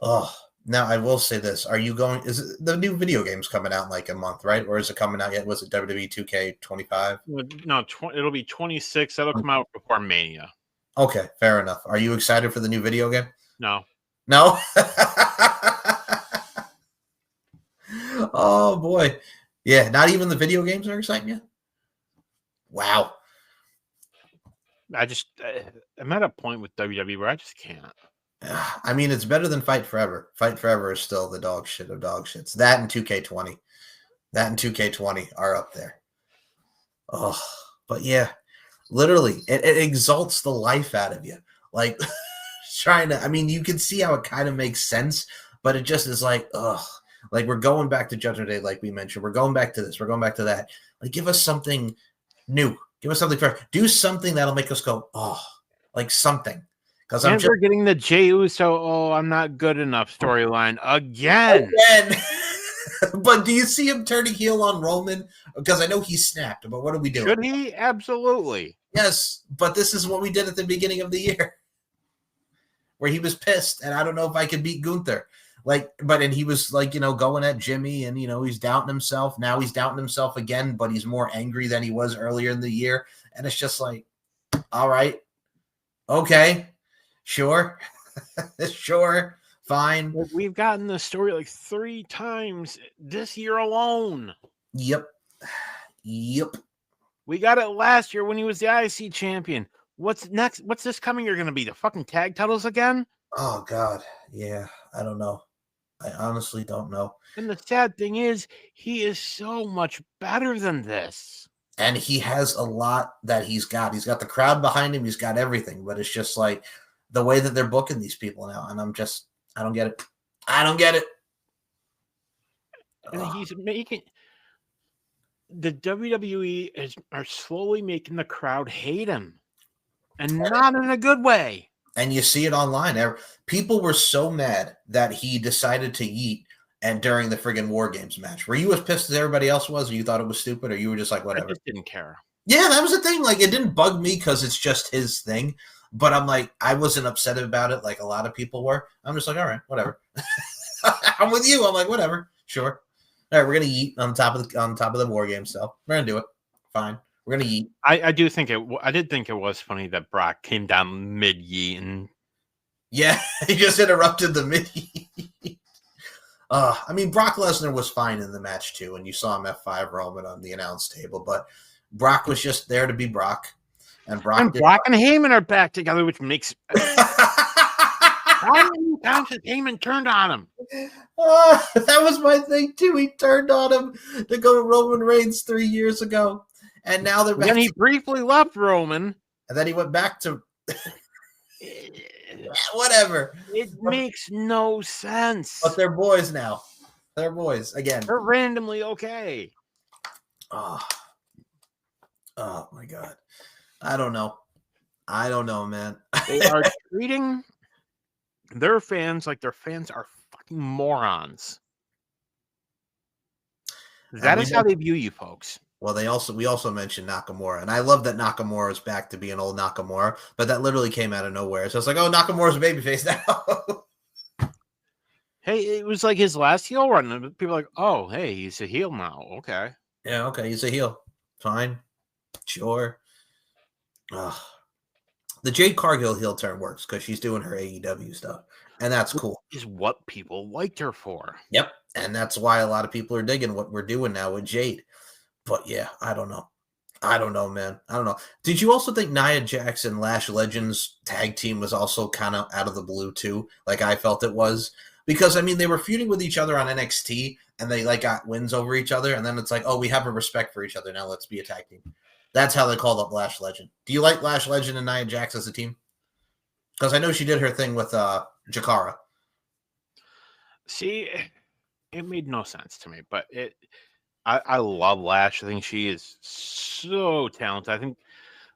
Oh, now I will say this. Is it the new video game's coming out in like a month, right? Or is it coming out yet? Was it WWE 2K25? No, it'll be 26. That'll come out before Mania. Okay, fair enough. Are you excited for the new video game? No. No? Oh boy. Yeah, not even the video games are exciting you? Wow. I'm at a point with WWE where I just can't. I mean, it's better than Fight Forever. Fight Forever is still the dog shit of dog shits. That and 2K20. That and 2K20 are up there. Oh, but yeah, literally, it exalts the life out of you. Like, trying to, I mean, you can see how it kind of makes sense, but it just is like, ugh. Like, we're going back to Judgment Day, like we mentioned. We're going back to this. We're going back to that. Like, give us something new. Give us something fresh. Do something that'll make us go, oh, like something. Because I'm And just we're getting the Jey Uso, oh, I'm not good enough storyline again. But do you see him turning heel on Roman? Because I know he snapped, but what are we doing? Should he? Absolutely. Yes, but this is what we did at the beginning of the year, where he was pissed, and I don't know if I could beat Gunther. And he was like, going at Jimmy, and he's doubting himself. Now he's doubting himself again, but he's more angry than he was earlier in the year. And it's just like, all right, okay, sure, sure, fine. We've gotten the story like 3 times this year alone. Yep. We got it last year when he was the IC champion. What's next? What's this coming year going to be? The fucking tag titles again? Oh, God. Yeah, I don't know. I honestly don't know. And the sad thing is, he is so much better than this. And he has a lot that he's got. He's got the crowd behind him. He's got everything. But it's just like the way that they're booking these people now. And I don't get it. I don't get it. And he's making... The WWE are slowly making the crowd hate him. And not in a good way. And you see it online. People were so mad that he decided to yeet and during the friggin' War Games match. Were you as pissed as everybody else was, or you thought it was stupid, or you were just like, whatever? I just didn't care. Yeah, that was the thing. Like, it didn't bug me because it's just his thing. But I'm like, I wasn't upset about it like a lot of people were. I'm just like, all right, whatever. I'm with you. I'm like, whatever, sure. All right, we're gonna yeet on top of the War Game stuff. We're gonna do it. Fine. We're gonna yeet. I did think it was funny that Brock came down mid yeet and yeah, he just interrupted the mid yeet. I mean, Brock Lesnar was fine in the match too, and you saw him F5 Roman on the announce table, but Brock was just there to be Brock, and Brock and Heyman are back together, which makes. How many times has Heyman turned on him? That was my thing too. He turned on him to go to Roman Reigns 3 years ago, and now they're back. Then he briefly left Roman, and then he went back to whatever. It makes no sense. But they're boys now. They're boys again. They're randomly okay. Oh my God. I don't know, man. They are treating their fans like their fans are fucking morons. That is how they view you, folks. Well, we also mentioned Nakamura, and I love that Nakamura is back to being old Nakamura, but that literally came out of nowhere. So it's like, oh, Nakamura's a babyface now. Hey, it was like his last heel run, and people are like, oh, hey, he's a heel now. Okay. Yeah, okay, he's a heel. Fine. Sure. The Jade Cargill heel turn works because she's doing her AEW stuff, and that's cool. Is what people liked her for. Yep, and that's why a lot of people are digging what we're doing now with Jade. But yeah, I don't know, man. I don't know. Did you also think Nia Jax and Lash Legends tag team was also kind of out of the blue too? Like I felt it was, because I mean they were feuding with each other on NXT and they like got wins over each other, and then it's like, oh, we have a respect for each other now. Let's be a tag team. That's how they called up Lash Legend. Do you like Lash Legend and Nia Jax as a team? Because I know she did her thing with Jakara. See, it made no sense to me, but I love Lash. I think she is so talented. I think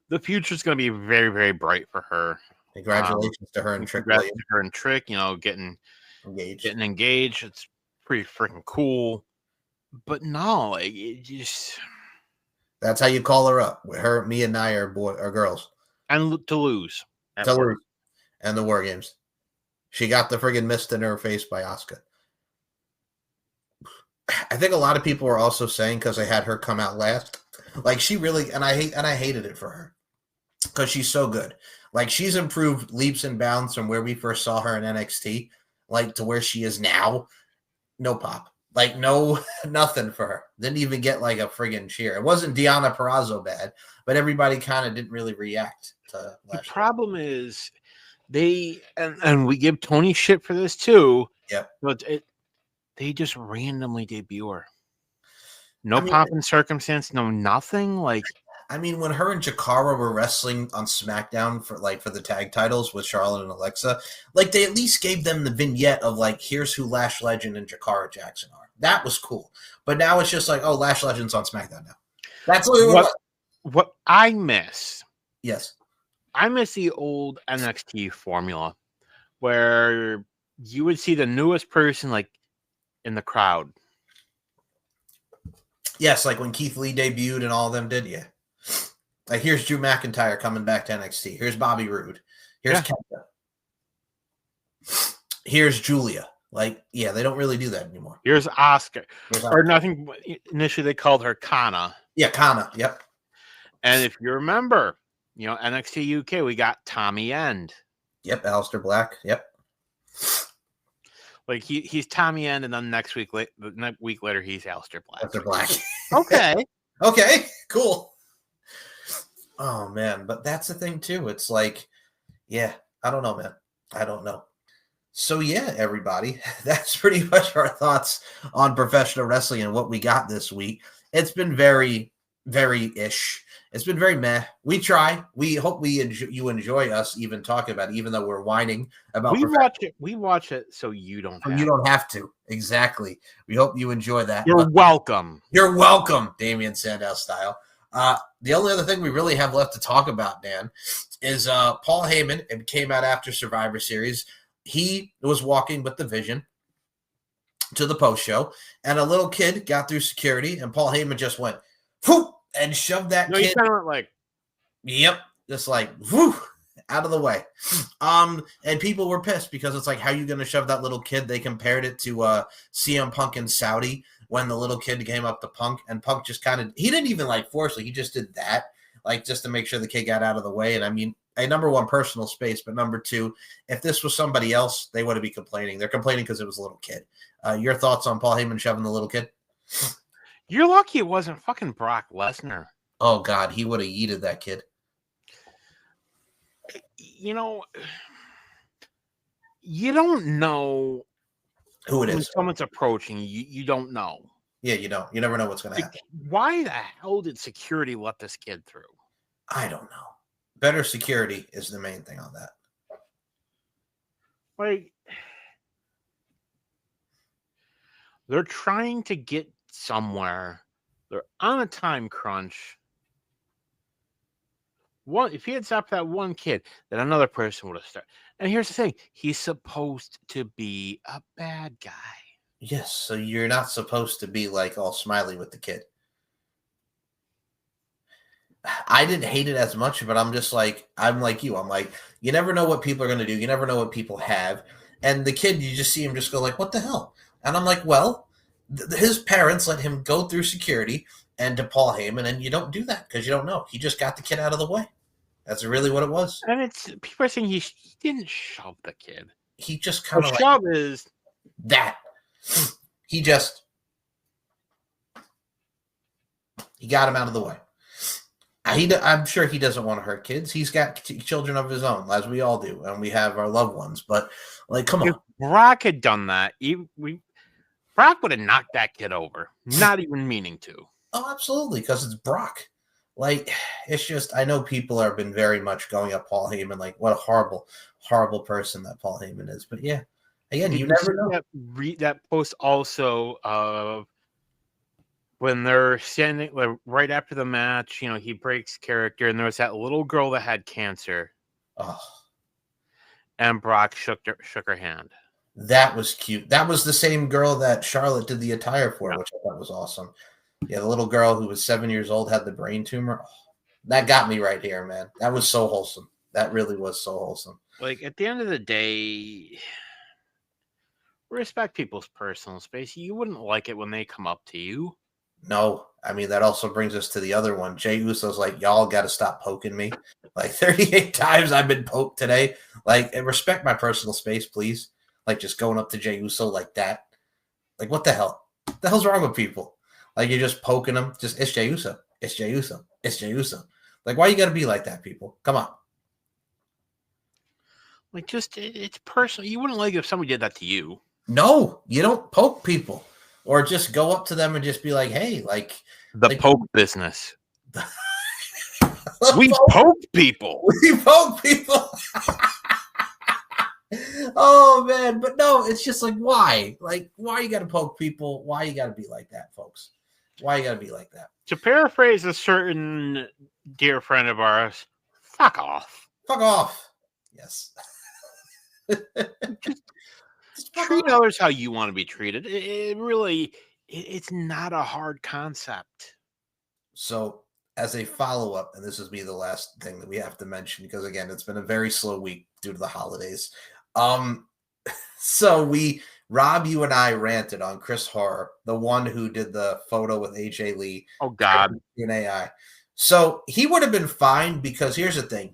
the future is going to be very, very bright for her. Congratulations to her and Trick. To her and Trick, getting engaged. It's pretty freaking cool. But no, like it just. That's how you call her up. Her, me, and Nia are girls. And to lose. And the War Games. She got the friggin' mist in her face by Asuka. I think a lot of people were also saying because they had her come out last. Like she really, and I hated it for her. Because she's so good. Like she's improved leaps and bounds from where we first saw her in NXT, like to where she is now. No pop. Like, no, nothing for her. Didn't even get like a friggin' cheer. It wasn't Deonna Purrazzo bad, but everybody kind of didn't really react to The Lash. problem is and we give Tony shit for this too. Yep. But they just randomly debut her. No pomp and circumstance, no nothing. Like, I mean, when her and Jakara were wrestling on SmackDown for the tag titles with Charlotte and Alexa, like they at least gave them the vignette of like, here's who Lash Legend and Jakara Jackson are. That was cool. But now it's just like, oh, Lash Legend's on SmackDown now. That's what I miss. Yes. I miss the old NXT formula where you would see the newest person like in the crowd. Yes, like when Keith Lee debuted and all of them did, yeah. Like, here's Drew McIntyre coming back to NXT. Here's Bobby Roode. Here's Kenta. Here's Julia. Like, yeah, they don't really do that anymore. Here's Asuka. Or nothing. Initially, they called her Kana. Yeah, Kana. Yep. And if you remember, NXT UK, we got Tommy End. Yep, Aleister Black. Yep. Like he's Tommy End, and then next week later, he's Aleister Black. Aleister Black. Okay. Okay. Cool. Oh man, but that's the thing too. It's like, yeah, I don't know, man. I don't know. So yeah, everybody, that's pretty much our thoughts on professional wrestling and what we got this week. It's been very, very ish. It's been very meh. We try. We hope you enjoy us even talking about it, even though we're whining about. We watch it so you don't. Don't have to. Exactly. We hope you enjoy that. You're welcome. You're welcome, Damian Sandow style. The only other thing we really have left to talk about, Dan, is Paul Heyman. It came out after Survivor Series. He was walking with the Vision to the post show, and a little kid got through security, and Paul Heyman just went, whoop, and shoved that kid. You kind of like, yep, just like, whoo, out of the way. And people were pissed because it's like, how are you going to shove that little kid? They compared it to CM Punk in Saudi when the little kid came up to Punk, and Punk just kind of, he didn't even like force it. He just did that, like just to make sure the kid got out of the way. And I mean, number one, personal space, but number two, if this was somebody else, they wouldn't be complaining. They're complaining because it was a little kid. Your thoughts on Paul Heyman shoving the little kid? You're lucky it wasn't fucking Brock Lesnar. Oh, God, he would have yeeted that kid. You don't know who it is. When someone's approaching you, you don't know. Yeah, you don't. You never know what's going to happen. Why the hell did security let this kid through? I don't know. Better security is the main thing on that. Like, they're trying to get somewhere. They're on a time crunch. If he had stopped that one kid, then another person would have started. And here's the thing. He's supposed to be a bad guy. Yes, so you're not supposed to be like all smiley with the kid. I didn't hate it as much, but I'm like you. I'm like, you never know what people are going to do. You never know what people have. And the kid, you just see him just go like, what the hell? And I'm like, well, his parents let him go through security and to Paul Heyman, and you don't do that because you don't know. He just got the kid out of the way. That's really what it was. And people are saying he didn't shove the kid. He just kind of shove is that. He got him out of the way. I'm sure he doesn't want to hurt kids. He's got children of his own, as we all do, and we have our loved ones. But, like, come on. If Brock had done that, Brock would have knocked that kid over, not even meaning to. Oh, absolutely, because it's Brock. Like, it's just, I know people have been very much going up Paul Heyman, like, what a horrible, horrible person that Paul Heyman is. But, yeah, again, you never know. That post also of when they're standing right after the match, he breaks character, and there was that little girl that had cancer. Oh. And Brock shook her hand. That was cute. That was the same girl that Charlotte did the attire for, which I thought was awesome. Yeah, the little girl who was 7 years old had the brain tumor. Oh, that got me right here, man. That was so wholesome. That really was so wholesome. Like, at the end of the day, respect people's personal space. You wouldn't like it when they come up to you. No, I mean, that also brings us to the other one. Jey Uso's like, y'all got to stop poking me. Like, 38 times I've been poked today. Like, respect my personal space, please. Like, just going up to Jey Uso like that. Like, what the hell? The hell's wrong with people? Like, you're just poking them. Just, it's Jey Uso. It's Jey Uso. It's Jey Uso. Like, why you got to be like that, people? Come on. Like, just, it's personal. You wouldn't like if somebody did that to you. No, you don't poke people. Or just go up to them and just be like, hey, like. The poke business. We poke people. We poke people. Oh, man. But no, it's just like, why? Like, why you got to poke people? Why you got to be like that, folks? Why you got to be like that? To paraphrase a certain dear friend of ours, fuck off. Fuck off. Yes. just treat others how you want to be treated. It's not a hard concept. So, as a follow-up, and this is the last thing that we have to mention, because again, it's been a very slow week due to the holidays. So Rob, you and I ranted on Chris Horror, the one who did the photo with AJ Lee. Oh God. In AI. So he would have been fine, because here's the thing.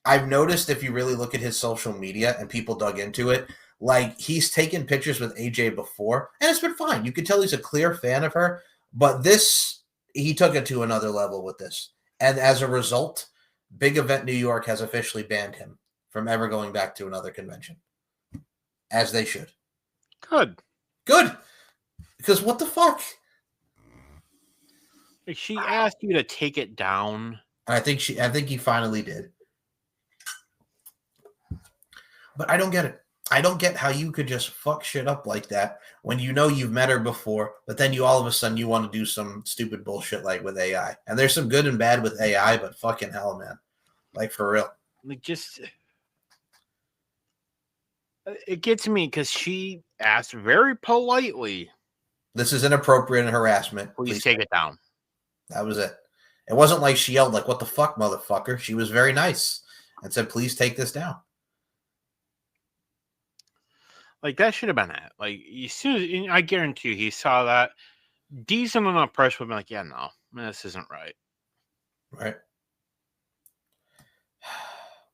I've noticed if you really look at his social media and people dug into it, like, he's taken pictures with AJ before, and it's been fine. You could tell he's a clear fan of her, but he took it to another level with this. And as a result, Big Event New York has officially banned him from ever going back to another convention. As they should. Good. Because what the fuck? She asked you to take it down. I think he finally did. But I don't get it. I don't get how you could just fuck shit up like that when you know you've met her before, but then you all of a sudden you want to do some stupid bullshit like with AI. And there's some good and bad with AI, but fucking hell, man. Like, for real. Like, just... It gets me because she asked very politely. This is inappropriate harassment. Please take it down. That was it. It wasn't like she yelled like, what the fuck, motherfucker? She was very nice and said, please take this down. Like, that should have been it. Like, as soon as, I guarantee you, he saw that. Decent enough press would be like, yeah, no, this isn't right. Right.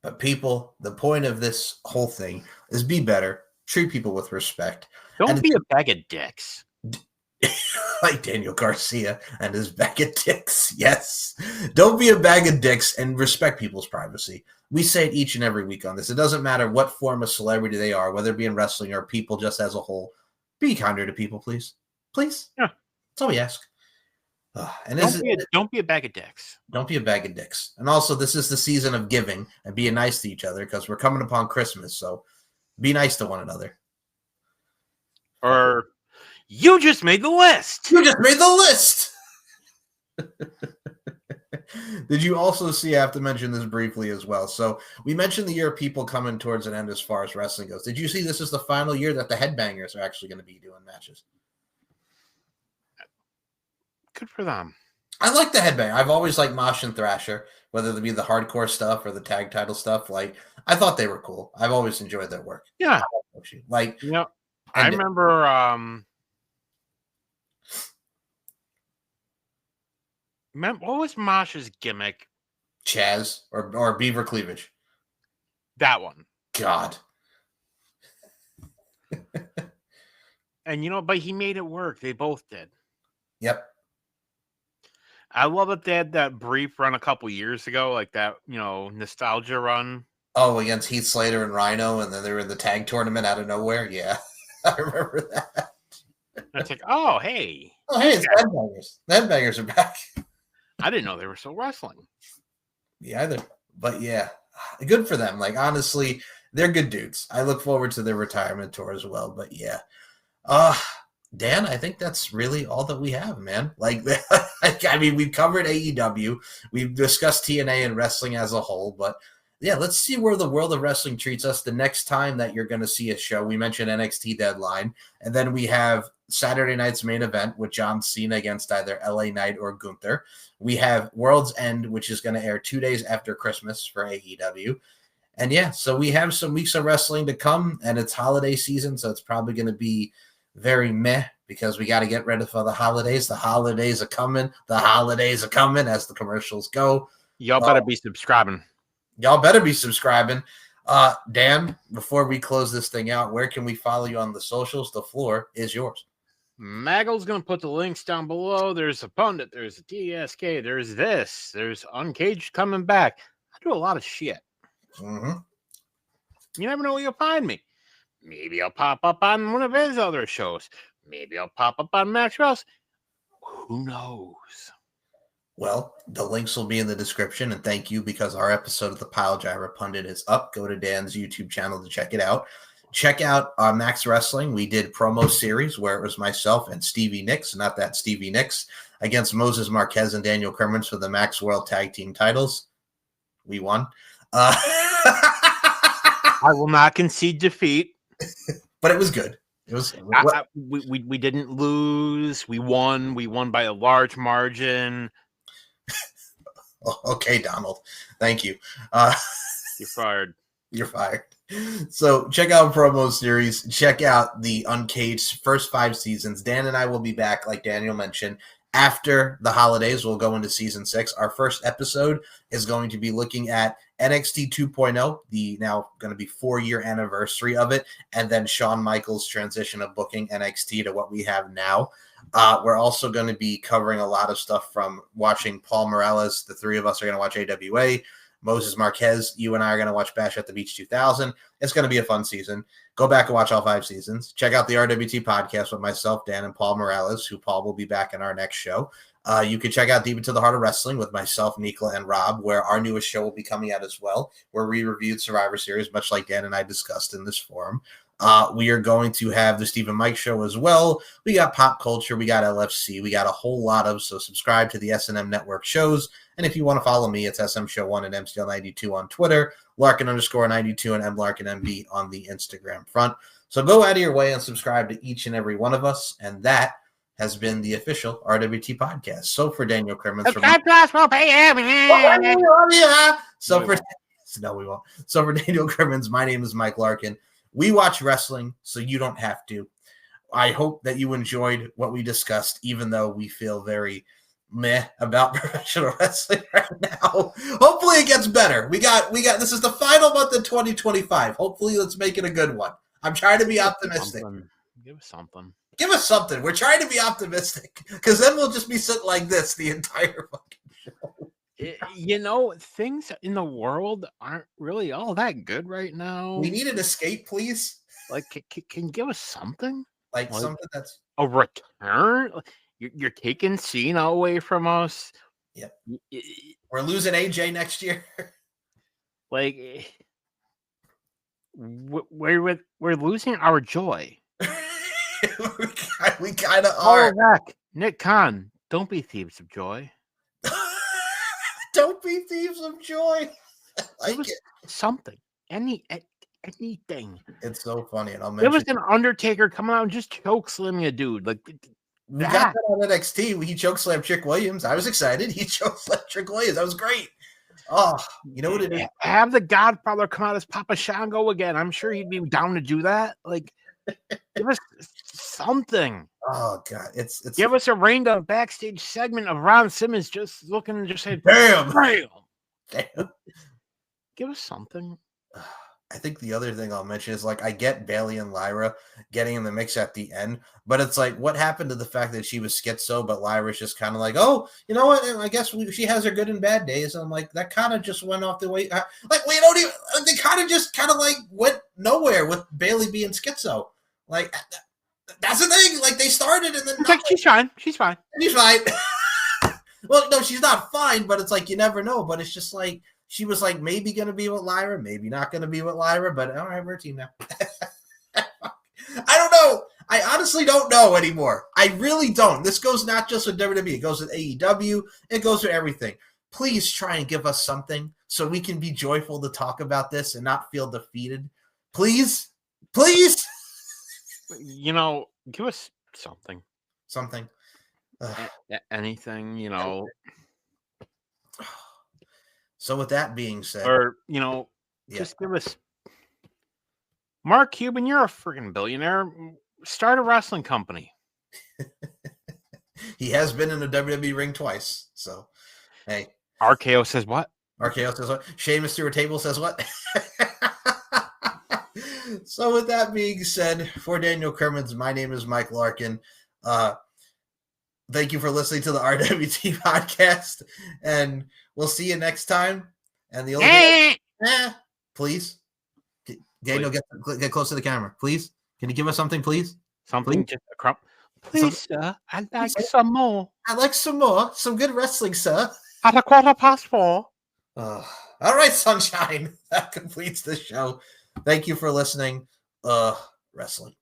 But people, the point of this whole thing is be better. Treat people with respect. Don't be a bag of dicks. Like Daniel Garcia and his bag of dicks. Yes. Don't be a bag of dicks and respect people's privacy. We say it each and every week on this. It doesn't matter what form of celebrity they are, whether it be in wrestling or people just as a whole. Be kinder to people, please. Please. Yeah. That's all we ask. And don't be a bag of dicks. Don't be a bag of dicks. And also, this is the season of giving and being nice to each other, because we're coming upon Christmas. So be nice to one another. Or you just made the list. You just made the list. Did you also see, I have to mention this briefly as well. So we mentioned the year of people coming towards an end as far as wrestling goes. Did you see this is the final year that the Headbangers are actually going to be doing matches? Good for them. I like the Headbang. I've always liked Mosh and Thrasher, whether it be the hardcore stuff or the tag title stuff. Like, I thought they were cool. I've always enjoyed their work. Yeah. Like, you know, I remember what was Mosh's gimmick? Chaz or Beaver Cleavage. That one. God. And but he made it work. They both did. Yep. I love that they had that brief run a couple years ago, like that, nostalgia run. Oh, against Heath Slater and Rhino, and then they were in the tag tournament out of nowhere. Yeah, I remember that. It's like, oh, hey. Oh, hey, it's Headbangers. The Headbangers are back. I didn't know they were still wrestling. Me either. But yeah, good for them. Like, honestly, they're good dudes. I look forward to their retirement tour as well. But yeah. Dan, I think that's really all that we have, man. Like, I mean, we've covered AEW. We've discussed TNA and wrestling as a whole. But yeah, let's see where the world of wrestling treats us the next time that you're going to see a show. We mentioned NXT Deadline. And then we have Saturday night's main event with John Cena against either LA Knight or Gunther. We have World's End, which is going to air 2 days after Christmas for AEW. And yeah, so we have some weeks of wrestling to come, and it's holiday season, so it's probably going to be very meh because we got to get ready for the holidays. The holidays are coming. The holidays are coming as the commercials go. Y'all better be subscribing. Y'all better be subscribing. Dan, before we close this thing out, where can we follow you on the socials? The floor is yours. Maggle's going to put the links down below. There's a pundit. There's a TSK. There's this. There's Uncaged coming back. I do a lot of shit. Mm-hmm. You never know where you'll find me. Maybe I'll pop up on one of his other shows. Maybe I'll pop up on Maxwell's. Who knows? Well, the links will be in the description, and thank you, because our episode of the Pile Driver Pundit is up. Go to Dan's YouTube channel to check it out. Check out Max Wrestling. We did promo series where it was myself and Stevie Nicks, not that Stevie Nicks, against Moses Marquez and Daniel Crimmins for the Max World Tag Team titles. We won. I will not concede defeat. But it was good. It was. We didn't lose. We won. We won by a large margin. Okay, Donald. Thank you. You're fired. You're fired. So check out promo series. Check out the Uncaged first 5 seasons. Dan and I will be back, like Daniel mentioned. After the holidays, we'll go into season 6. Our first episode is going to be looking at NXT 2.0, the now going to be 4-year anniversary of it, and then Shawn Michaels' transition of booking NXT to what we have now. We're also going to be covering a lot of stuff from watching Paul Morales. The 3 of us are going to watch AWA. Moses Marquez, you and I are going to watch Bash at the Beach 2000. It's going to be a fun season. Go back and watch all 5 seasons. Check out the RWT podcast with myself, Dan, and Paul Morales, who Paul will be back in our next show. You can check out Deep Into the Heart of Wrestling with myself, Nikla, and Rob, where our newest show will be coming out as well, where we reviewed Survivor Series, much like Dan and I discussed in this forum. We are going to have the Stephen Mike Show as well. We got Pop Culture. We got LFC. We got a whole lot of, so subscribe to the S&M Network shows. And if you want to follow me, it's SM Show 1 and MCL92 on Twitter, Larkin_92 and MLarkinMB on the Instagram front. So go out of your way and subscribe to each and every one of us. And that has been the official RWT podcast. So for Daniel Crimmins, no, we won't. So for Daniel Crimmins, my name is Mike Larkin. We watch wrestling, so you don't have to. I hope that you enjoyed what we discussed, even though we feel very meh about professional wrestling right now. Hopefully it gets better. We got this is the final month of 2025. Hopefully let's make it a good one. I'm trying to be optimistic. Give us something. Give us something. We're trying to be optimistic, because then we'll just be sitting like this the entire fucking show. You know, things in the world aren't really all that good right now. We need an escape, please. Like, can you give us something? Like something that's a return? You're taking Cena away from us. Yep. We're losing AJ next year. Like, we're losing our joy. we kind of are. Back. Nick Khan, don't be thieves of joy. Don't be thieves of joy. Like it. Something. Anything. It's so funny. And I'll mention, there was an Undertaker coming out and just choke slamming a dude. Like we got that on NXT. He choke slammed Trick Williams. I was excited. He choke slammed Trick Williams. That was great. Oh, you know what it is? Have the Godfather come out as Papa Shango again. I'm sure he'd be down to do that. Like, give us something. Oh God, it's give us a rained up backstage segment of Ron Simmons just looking and just saying, "Damn, damn." Give us something. I think the other thing I'll mention is, like, I get Bayley and Lyra getting in the mix at the end, but it's like, what happened to the fact that she was schizo, but Lyra's just kind of like, oh, you know what? I guess she has her good and bad days. And I'm like, that kind of just went off the way. Like, we don't even. They kind of like went nowhere with Bayley being schizo. Like, that's the thing. Like, they started and then like, she's fine. She's fine. She's fine. Well, no, she's not fine, but it's like you never know. But it's just like. She was like maybe going to be with Lyra, maybe not going to be with Lyra, but all right, we're a team now. I don't know. I honestly don't know anymore. I really don't. This goes not just with WWE. It goes with AEW. It goes with everything. Please try and give us something so we can be joyful to talk about this and not feel defeated. Please. Please. You know, give us something. Something. Anything, you know. So with that being said, or, you know, just give us Mark Cuban, you're a freaking billionaire. Start a wrestling company. He has been in a WWE ring twice. So, hey. RKO says what? RKO says what? Sheamus through a table says what? So with that being said, for Daniel Crimmins, my name is Mike Larkin. Thank you for listening to the RWT podcast, and we'll see you next time. And the only thing, please, Daniel, get close to the camera, please. Can you give us something, please? Something, please? Just a crumb. Please, sir, I'd like some more. I'd like some more. Some good wrestling, sir. At 4:15. All right, Sunshine. That completes the show. Thank you for listening. Wrestling.